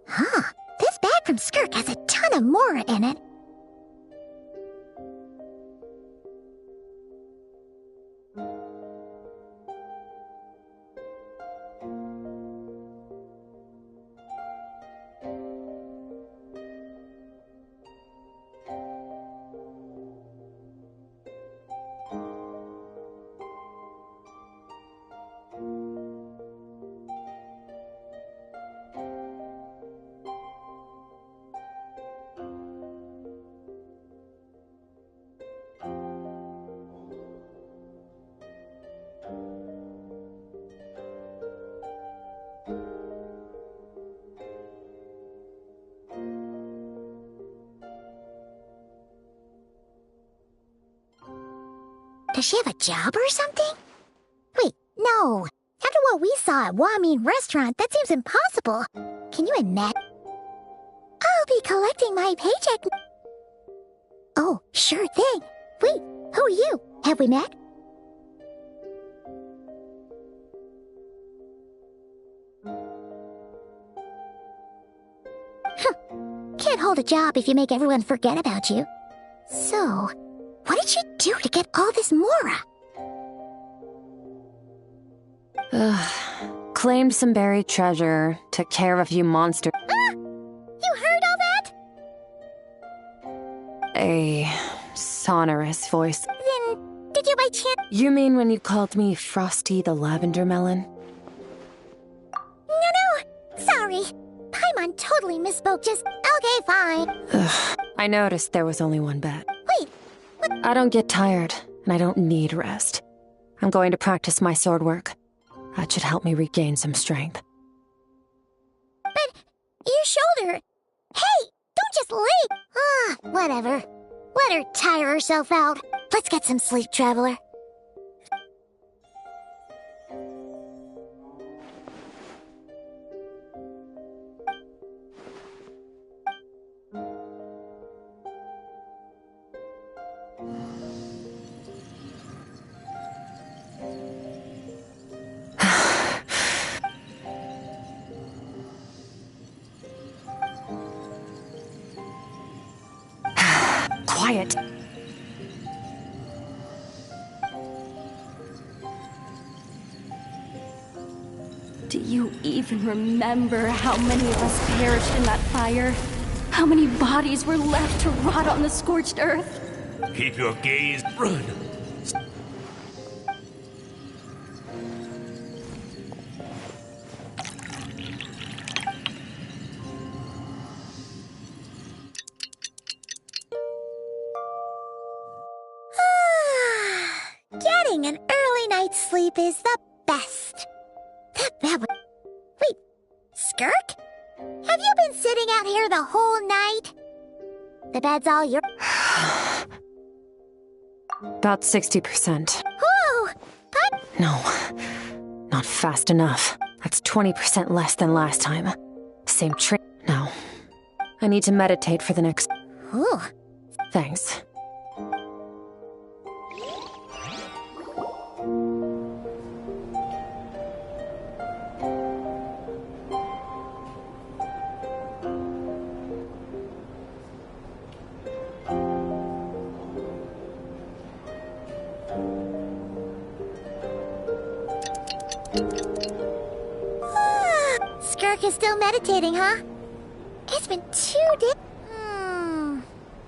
Huh. This bag from Skirk has a ton of Mora in it. Does she have a job or something? Wait, no. After what we saw at Wamin Restaurant, that seems impossible. Can you imagine? I'll be collecting my paycheck. Oh, sure thing. Wait, who are you? Have we met? Can't hold a job if you make everyone forget about you. So, what did she do to get all this Mora? Claimed some buried treasure, took care of a few monsters. Ah! You heard all that? A sonorous voice. Then, did you by chance— You mean when you called me Frosty the Lavender Melon? No, sorry. Paimon totally misspoke, just— Okay, fine. I noticed there was only one bet. Wait, what? I don't get tired, and I don't need rest. I'm going to practice my sword work. That should help me regain some strength. But your shoulder— Hey, don't just leave! Ah, whatever. Let her tire herself out. Let's get some sleep, Traveler. Quiet. Do you even remember how many of us perished in that fire? How many bodies were left to rot on the scorched earth? Keep your gaze. Run. Getting an early night's sleep is the best. That would— Wait, Skirk? Have you been sitting out here the whole night? The bed's all your— About 60%. Whoa! No, not fast enough. That's 20% less than last time. Same trick. No. I need to meditate for the next— Ooh. Thanks. is still meditating, huh? It's been 2 days.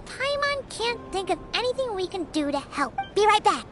Paimon can't think of anything we can do to help. Be right back.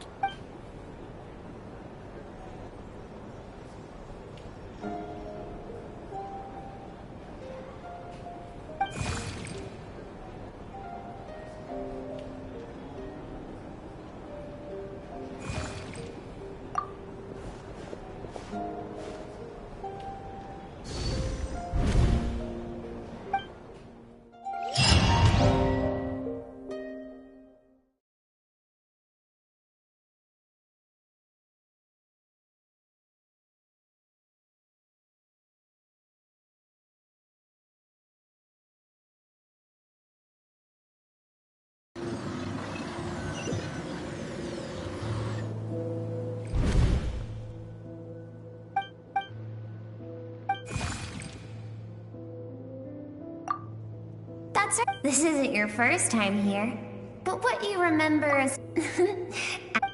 That's right. This isn't your first time here. But what you remember is...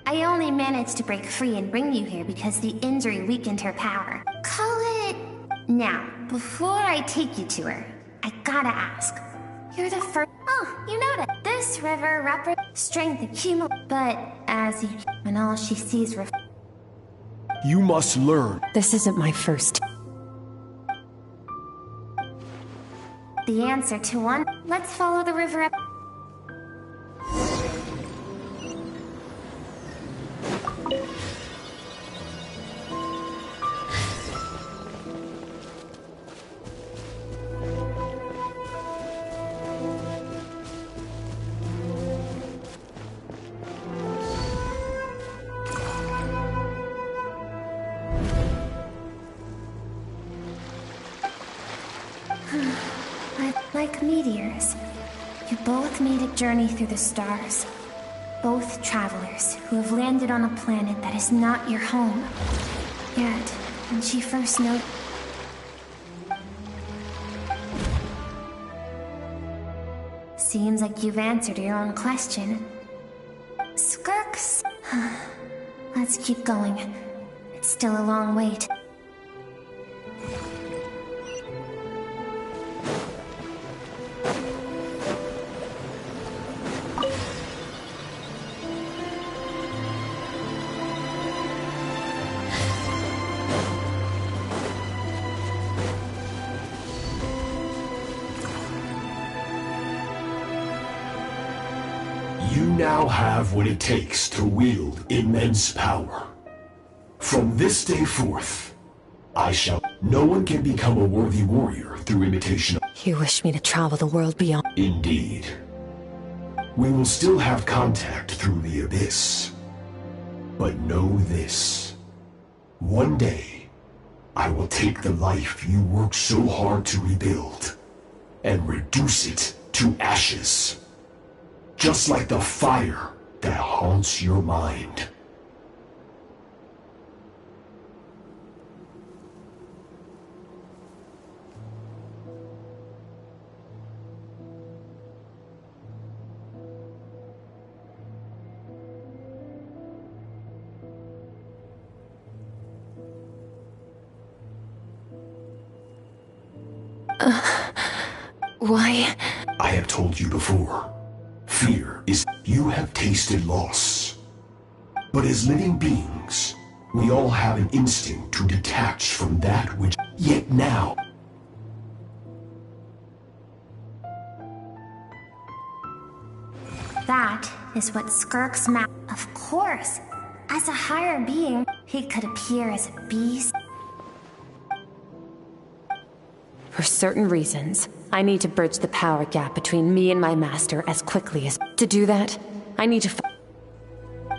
I only managed to break free and bring you here because the injury weakened her power. Call it... Now, before I take you to her, I gotta ask. You're the first... Oh, you know that. This river represents strength accumulated. But as you... When all she sees... You must learn. This isn't my first... The answer to one. Let's follow the river up. Like meteors, you both made a journey through the stars. Both travelers who have landed on a planet that is not your home. Yet, when she first noticed... Seems like you've answered your own question. Skirks? Let's keep going. It's still a long wait. You now have what it takes to wield immense power. From this day forth, no one can become a worthy warrior through imitation. You wish me to travel the world beyond... Indeed. We will still have contact through the abyss. But know this. One day, I will take the life you worked so hard to rebuild and reduce it to ashes. Just like the fire that haunts your mind. Why? I have told you before. Fear is... You have tasted loss. But as living beings, we all have an instinct to detach from that which... Yet now... That is what Skirk's mouth. Of course. As a higher being, he could appear as a beast. For certain reasons, I need to bridge the power gap between me and my master as quickly as... To do that, I need to...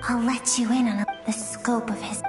I'll let you in on the scope of his...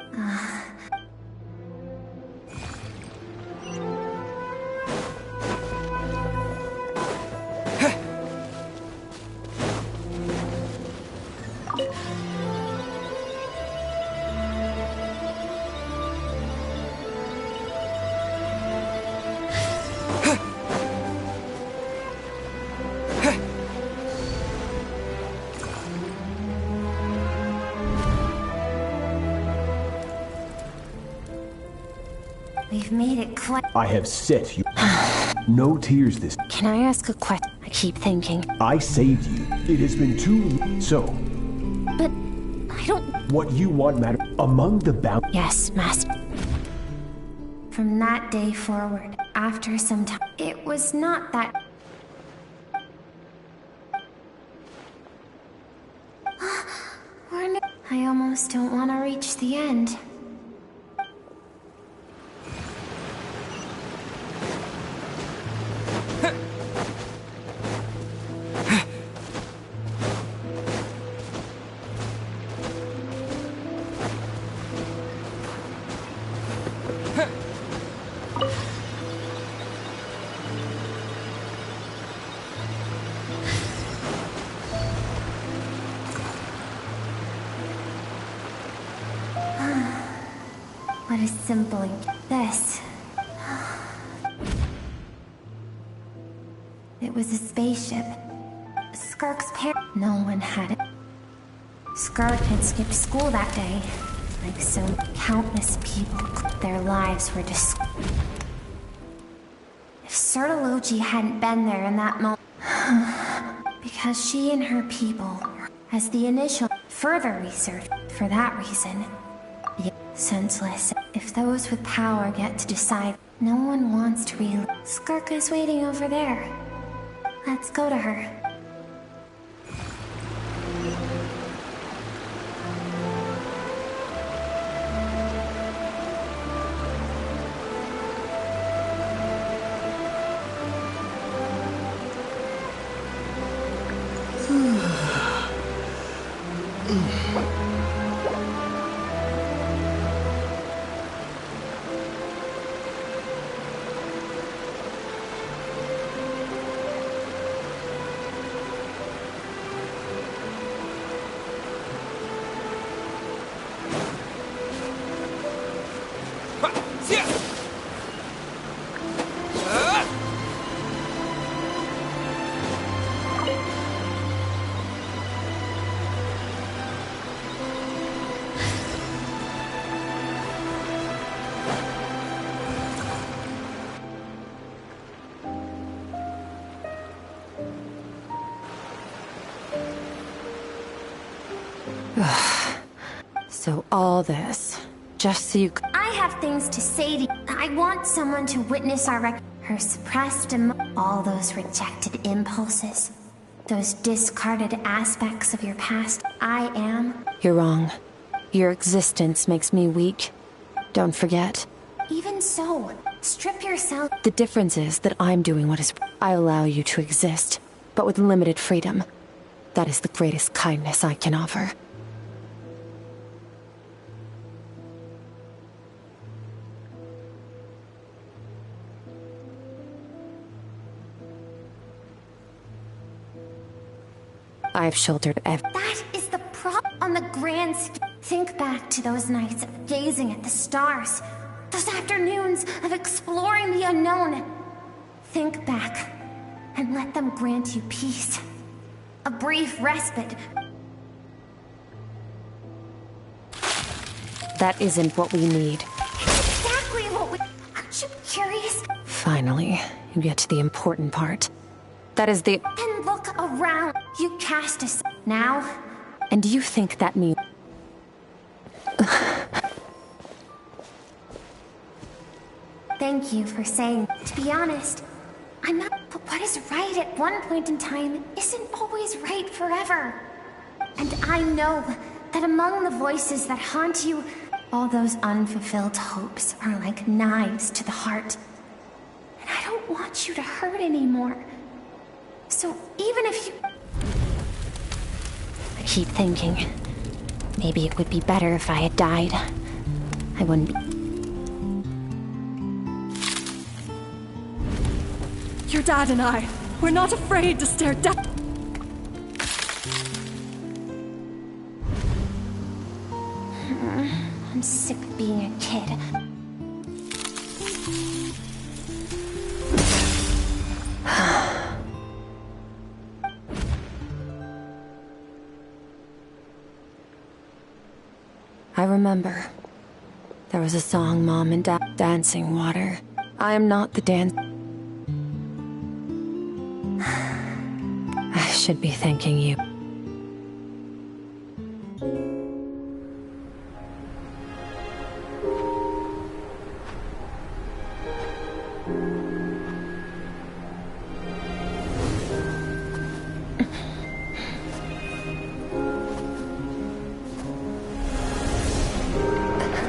We've made it clear. I have set you. No tears this. Can I ask a question? I keep thinking. I saved you. It has been too. So. But I don't. What you want matter. Among the bound. Yes, Master. From that day forward, after some time, it was not that. I almost don't want to reach the end. What a simple this. It was a spaceship. Skirk's parents. No one had it. Skirk had skipped school that day. Like so countless people, their lives were destroyed. If Sertology hadn't been there in that moment, because she and her people, as the initial further research, for that reason, senseless. If those with power get to decide, no one wants to real. Skirk is waiting over there. Let's go to her. So all this, just so you I have things to say to you. I want someone to witness her suppressed all those rejected impulses. Those discarded aspects of your past. I am. You're wrong. Your existence makes me weak. Don't forget. Even so, strip yourself. The difference is that I'm doing what is. I allow you to exist, but with limited freedom. That is the greatest kindness I can offer. I've shouldered That is the problem on the grand Think back to those nights of gazing at the stars. Those afternoons of exploring the unknown. Think back and let them grant you peace. A brief respite. That isn't what we need. It's exactly what we... Aren't you curious? Finally, you get to the important part. That is the... Then look around. You cast us now. And do you think that means... Thank you for saying. To be honest, I'm not... But what is right at one point in time isn't always right forever. And I know that among the voices that haunt you, all those unfulfilled hopes are like knives to the heart. And I don't want you to hurt anymore. So even if you... I keep thinking, maybe it would be better if I had died. I wouldn't be... Your dad and I, we're not afraid to stare down. I'm sick of being a kid. I remember. There was a song Mom and Dad... Dancing water. I am not the dance. I should be thanking you.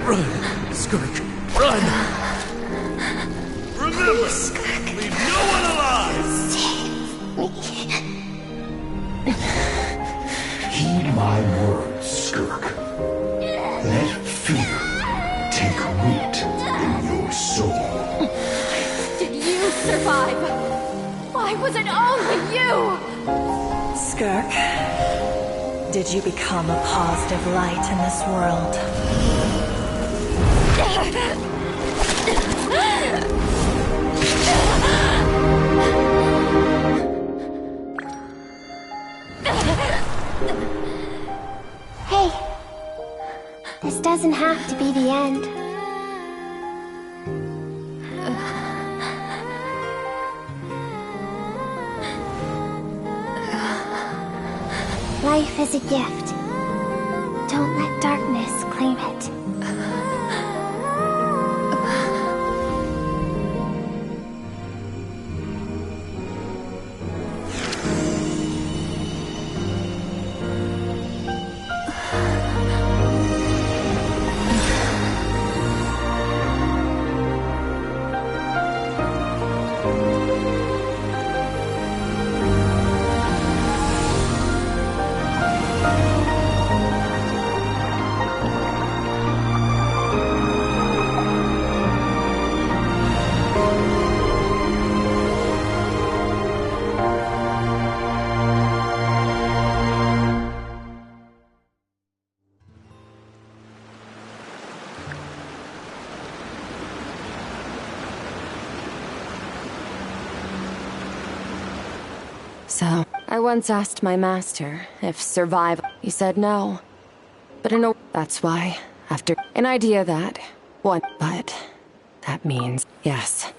Run, Skirk, run! Remember, leave no one alive! Heed my words, Skirk. Let fear take root in your soul. Did you survive? Why was it only you? Skirk, did you become a positive light in this world? Hey, this doesn't have to be the end. Life is a gift. Don't let darkness claim it. So, I once asked my master if survival. He said no. But that's why, after an idea that, but that means, yes.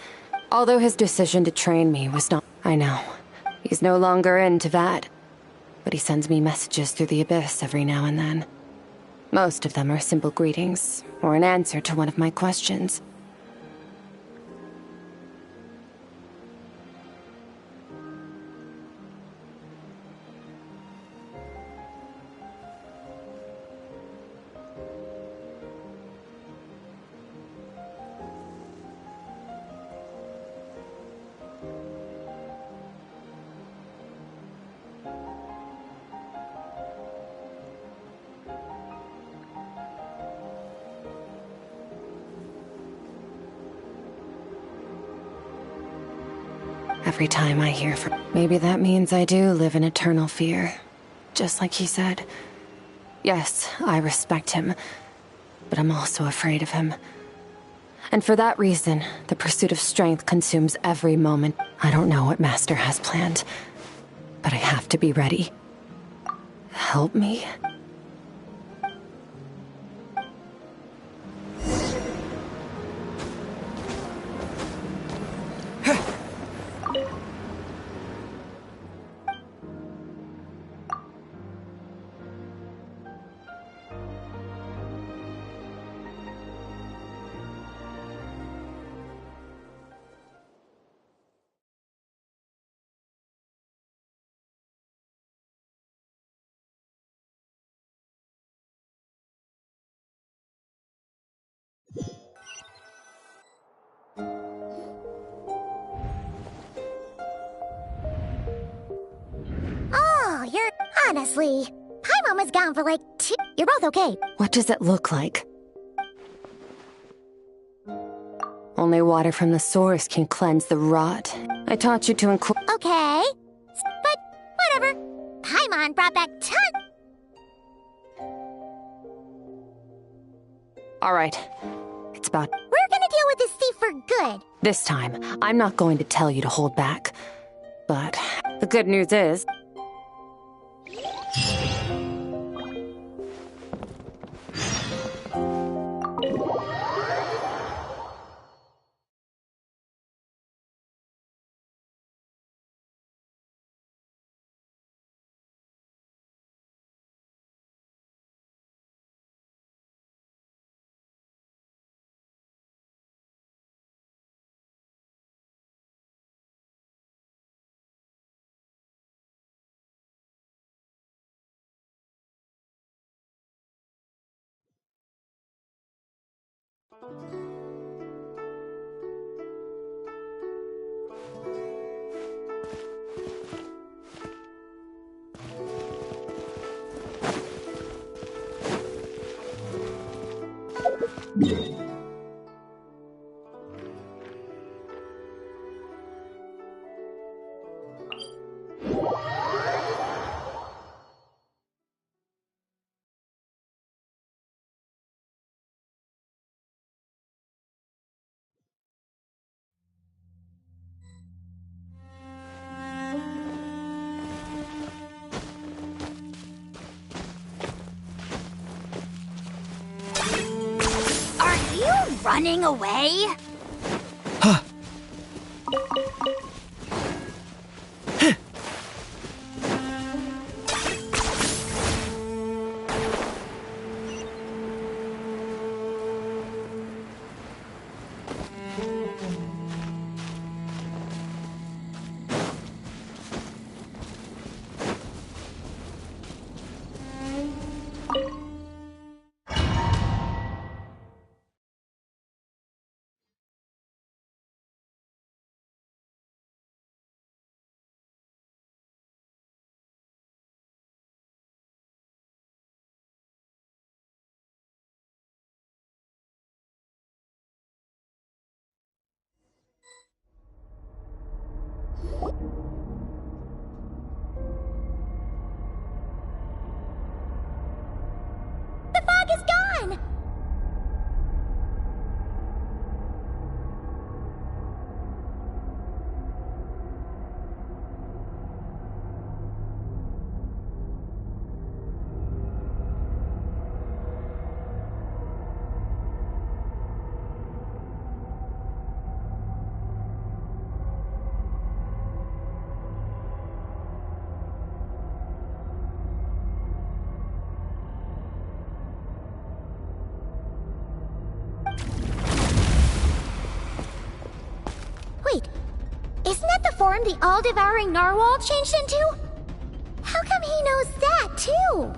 Although his decision to train me was not, I know. He's no longer into that. But he sends me messages through the abyss every now and then. Most of them are simple greetings, or an answer to one of my questions. Every time I hear from... Maybe that means I do live in eternal fear. Just like he said. Yes, I respect him. But I'm also afraid of him. And for that reason, the pursuit of strength consumes every moment. I don't know what Master has planned. But I have to be ready. Help me? Oh, you're... Honestly, Paimon was gone for like 2... You're both okay. What does it look like? Only water from the source can cleanse the rot. I taught you to incorporate... Okay. But, whatever. Paimon brought back tons... Alright. It's about... We're gonna deal with this thief for good. This time, I'm not going to tell you to hold back. But the good news is... Running away? The fog is gone! Wait, isn't that the form the all-devouring narwhal changed into? How come he knows that, too?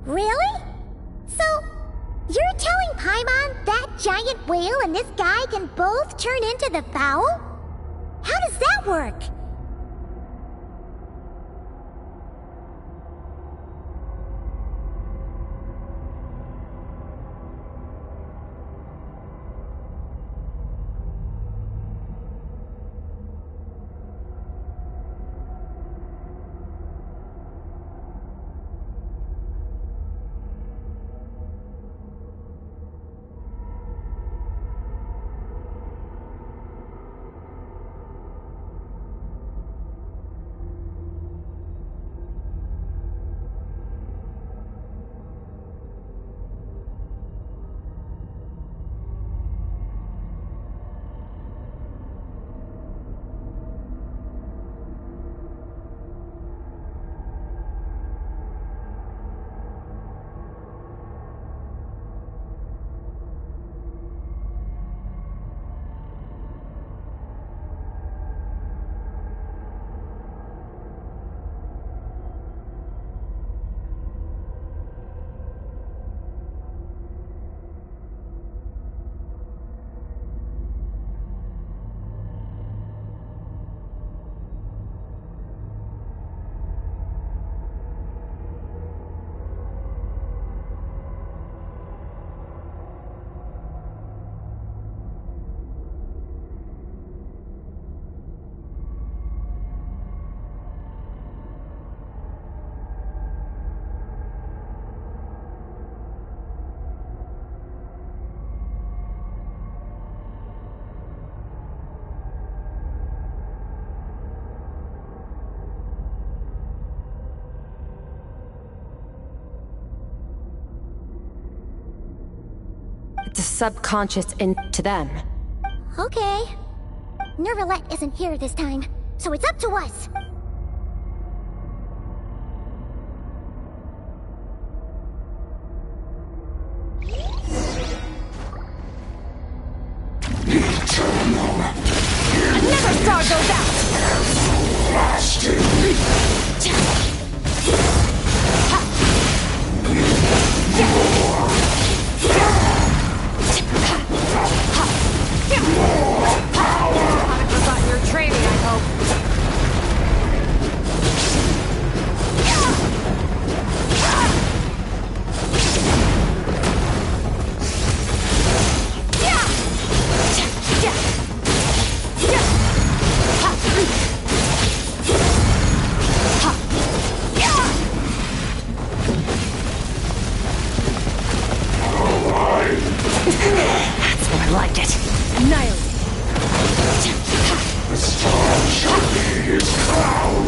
Really? So, you're telling Paimon that giant whale and this guy can both turn into the fowl? How does that work? It's a subconscious into them. Okay. Nervalette isn't here this time, so it's up to us. Never star goes out! Haven't forgotten your training, I hope. That's more like it. Annihilate. The star shall be his crown.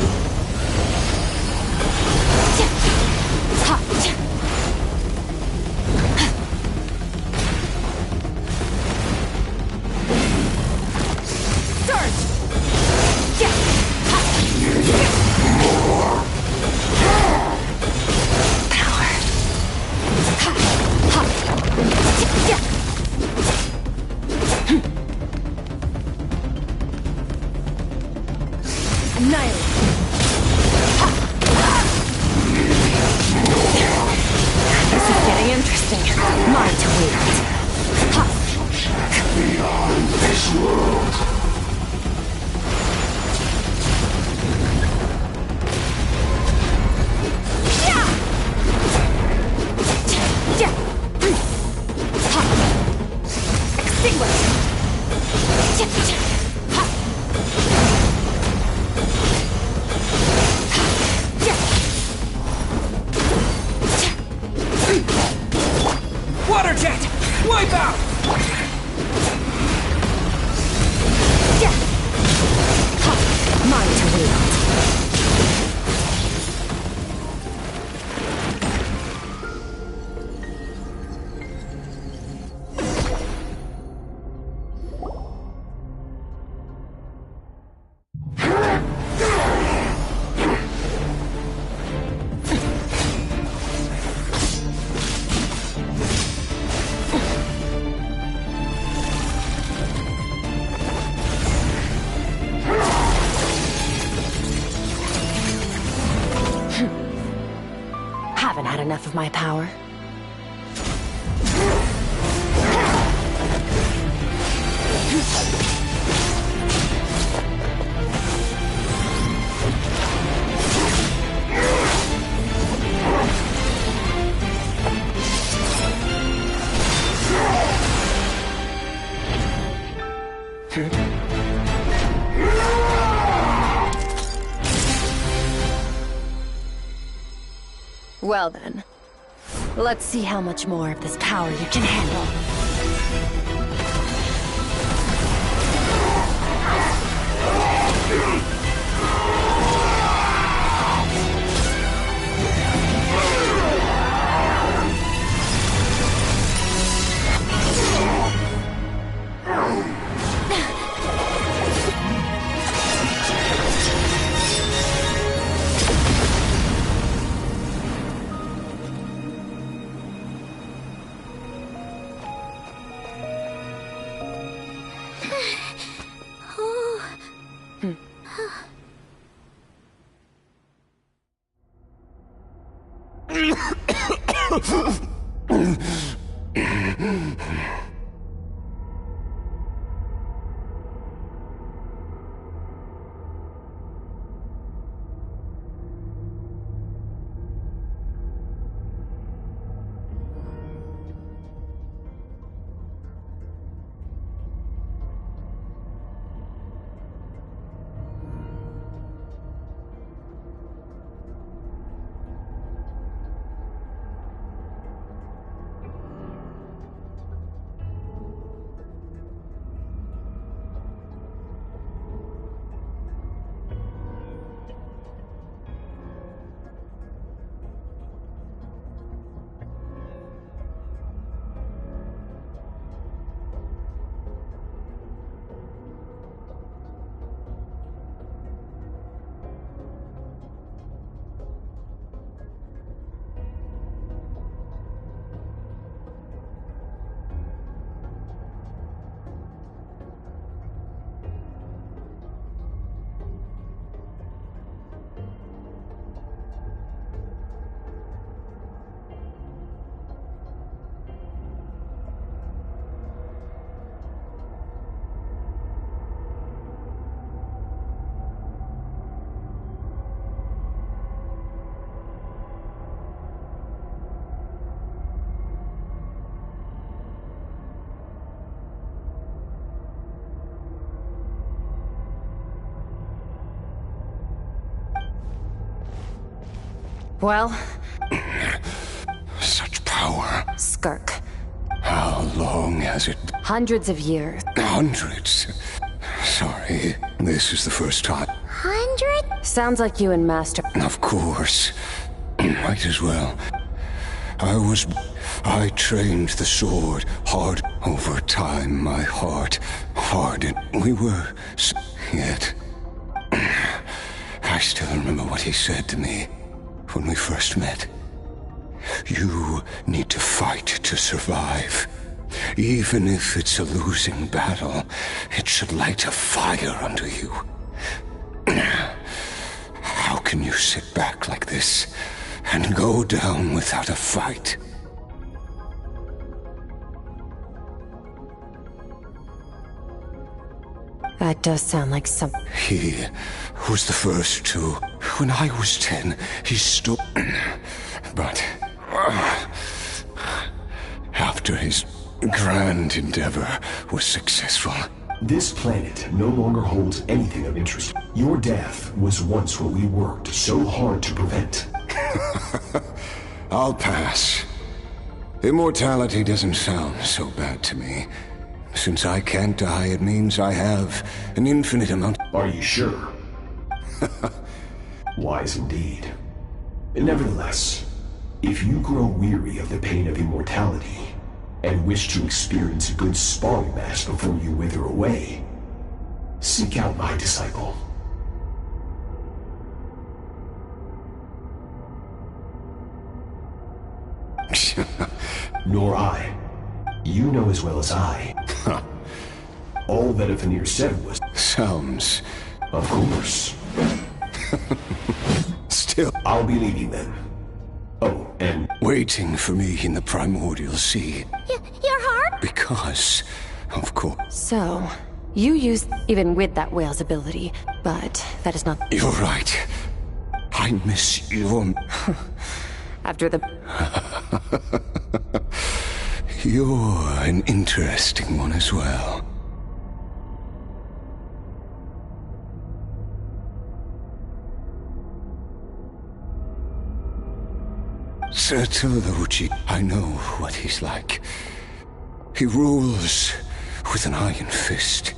This is getting interesting. Mine to wield. Beyond this world. Water jet! Wipe out! enough of my power. Well then, let's see how much more of this power you can handle. Well? Such power. Skirk. How long has it? Hundreds of years. Hundreds? Sorry, this is the first time. 100? Sounds like you and Master. Of course. Might as well. I trained the sword hard. Over time, my heart hardened. We were... Yet... I still remember what he said to me when we first met. You need to fight to survive. Even if it's a losing battle, it should light a fire under you. How can you sit back like this and go down without a fight? That does sound like some... He was the first to. When I was 10, he stood... But... after his grand endeavor was successful... This planet no longer holds anything of interest. Your death was once what we worked so hard to prevent. I'll pass. Immortality doesn't sound so bad to me. Since I can't die, it means I have an infinite amount... Are you sure? Wise indeed. Nevertheless, if you grow weary of the pain of immortality, and wish to experience a good sparring match before you wither away, seek out my disciple. Nor I. You know as well as I. All that Avenir said was... Sounds... Of course. Still... I'll be leaving then. Oh, and waiting for me in the primordial sea. Your heart? Because, of course. So, you used even with that whale's ability, but that is not... You're right. I miss your... After the... You're an interesting one as well. Sir Telelogi, I know what he's like. He rules with an iron fist,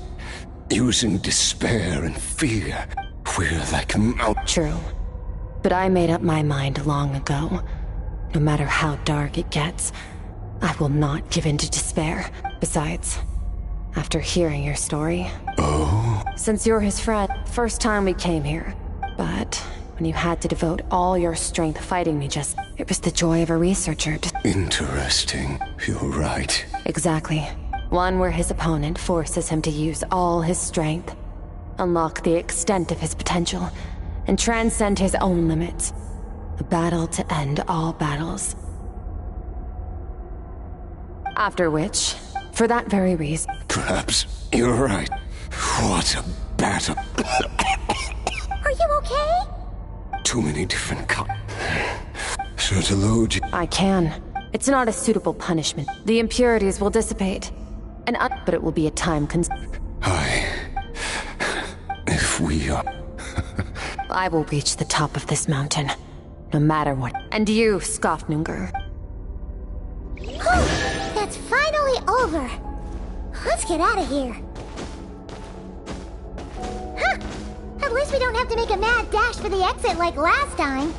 using despair and fear. We're like a mountain. True. But I made up my mind long ago. No matter how dark it gets, I will not give in to despair. Besides, after hearing your story... Oh? Since you're his friend, first time we came here. But when you had to devote all your strength fighting me just... It was the joy of a researcher. Interesting. You're right. Exactly. One where his opponent forces him to use all his strength, unlock the extent of his potential, and transcend his own limits. A battle to end all battles. After which, for that very reason... Perhaps you're right. What a battle. Are you okay? Too many different Sir Telelogi. I can. It's not a suitable punishment. The impurities will dissipate. But it will be a time If we are... I will reach the top of this mountain, no matter what. And you, Skofnungur. That's finally over. Let's get out of here. Huh. At least we don't have to make a mad dash for the exit like last time.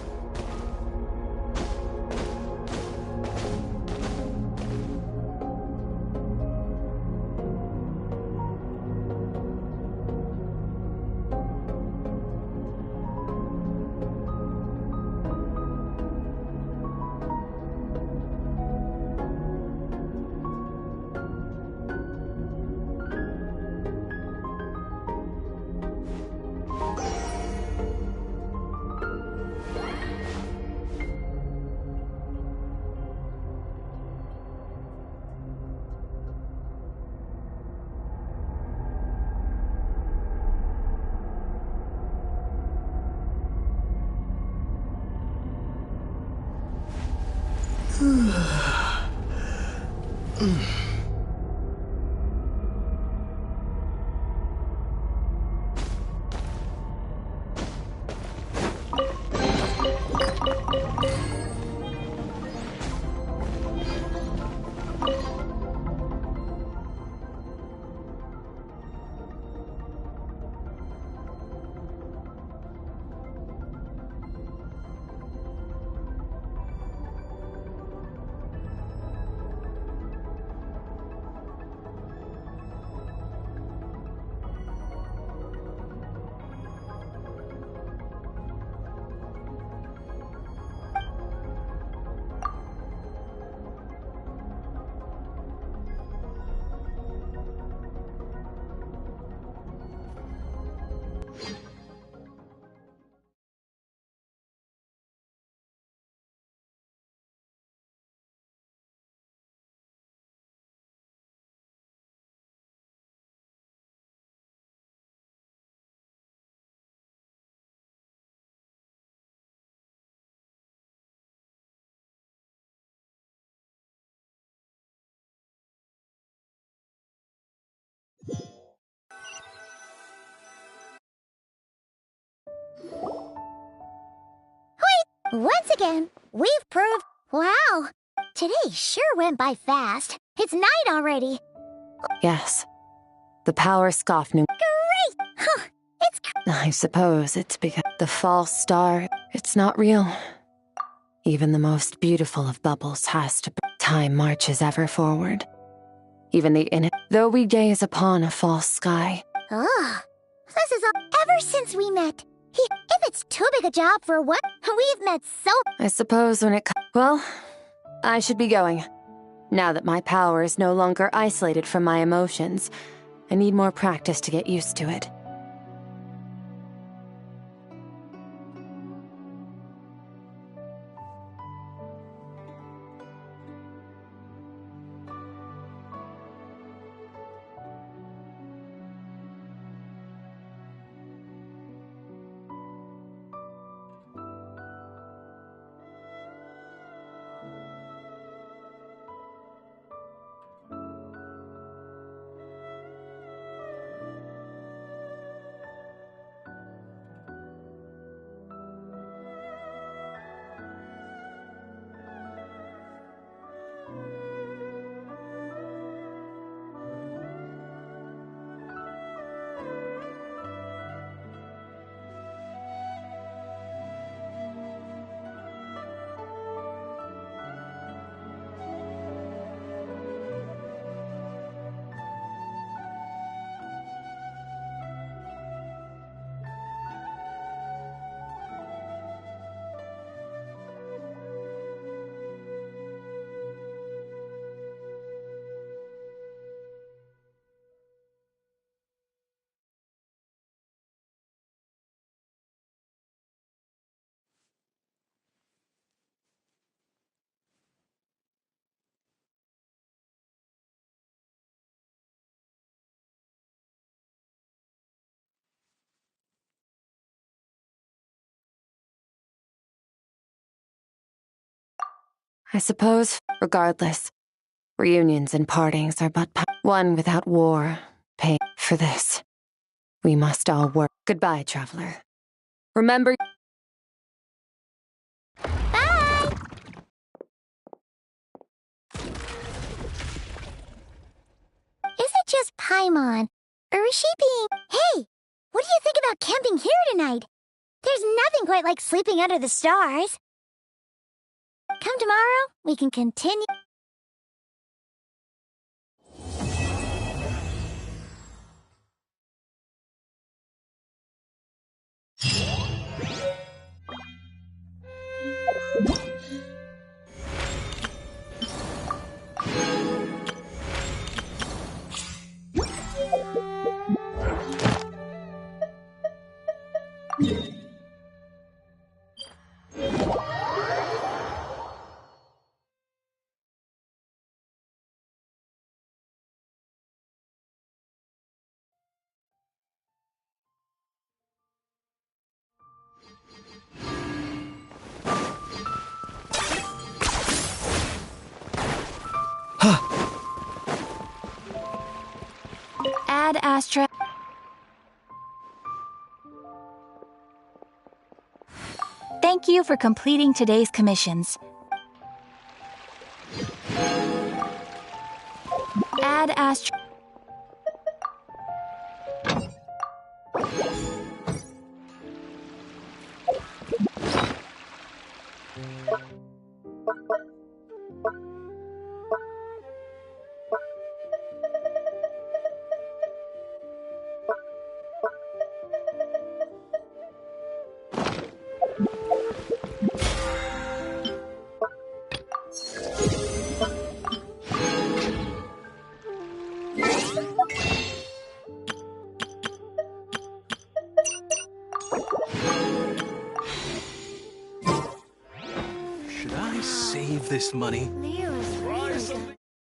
Once again, we've proved... Wow! Today sure went by fast. It's night already. Yes. The power Skofnung... Great! Huh, it's... I suppose it's because the false star... It's not real. Even the most beautiful of bubbles has to... Time marches ever forward. Even the though we gaze upon a false sky. Ugh. This is ever since we met. If it's too big a job for what? We've met so... I suppose when it well, I should be going. Now that my power is no longer isolated from my emotions, I need more practice to get used to it. I suppose, regardless, reunions and partings are but one without war, pain. For this, we must all work. Goodbye, traveler. Remember. Bye! Is it just Paimon? Or is she being... Hey! What do you think about camping here tonight? There's nothing quite like sleeping under the stars. Come tomorrow, we can continue... Ad Astra. Thank you for completing today's commissions. Ad Astra. Should I save this money? Liu,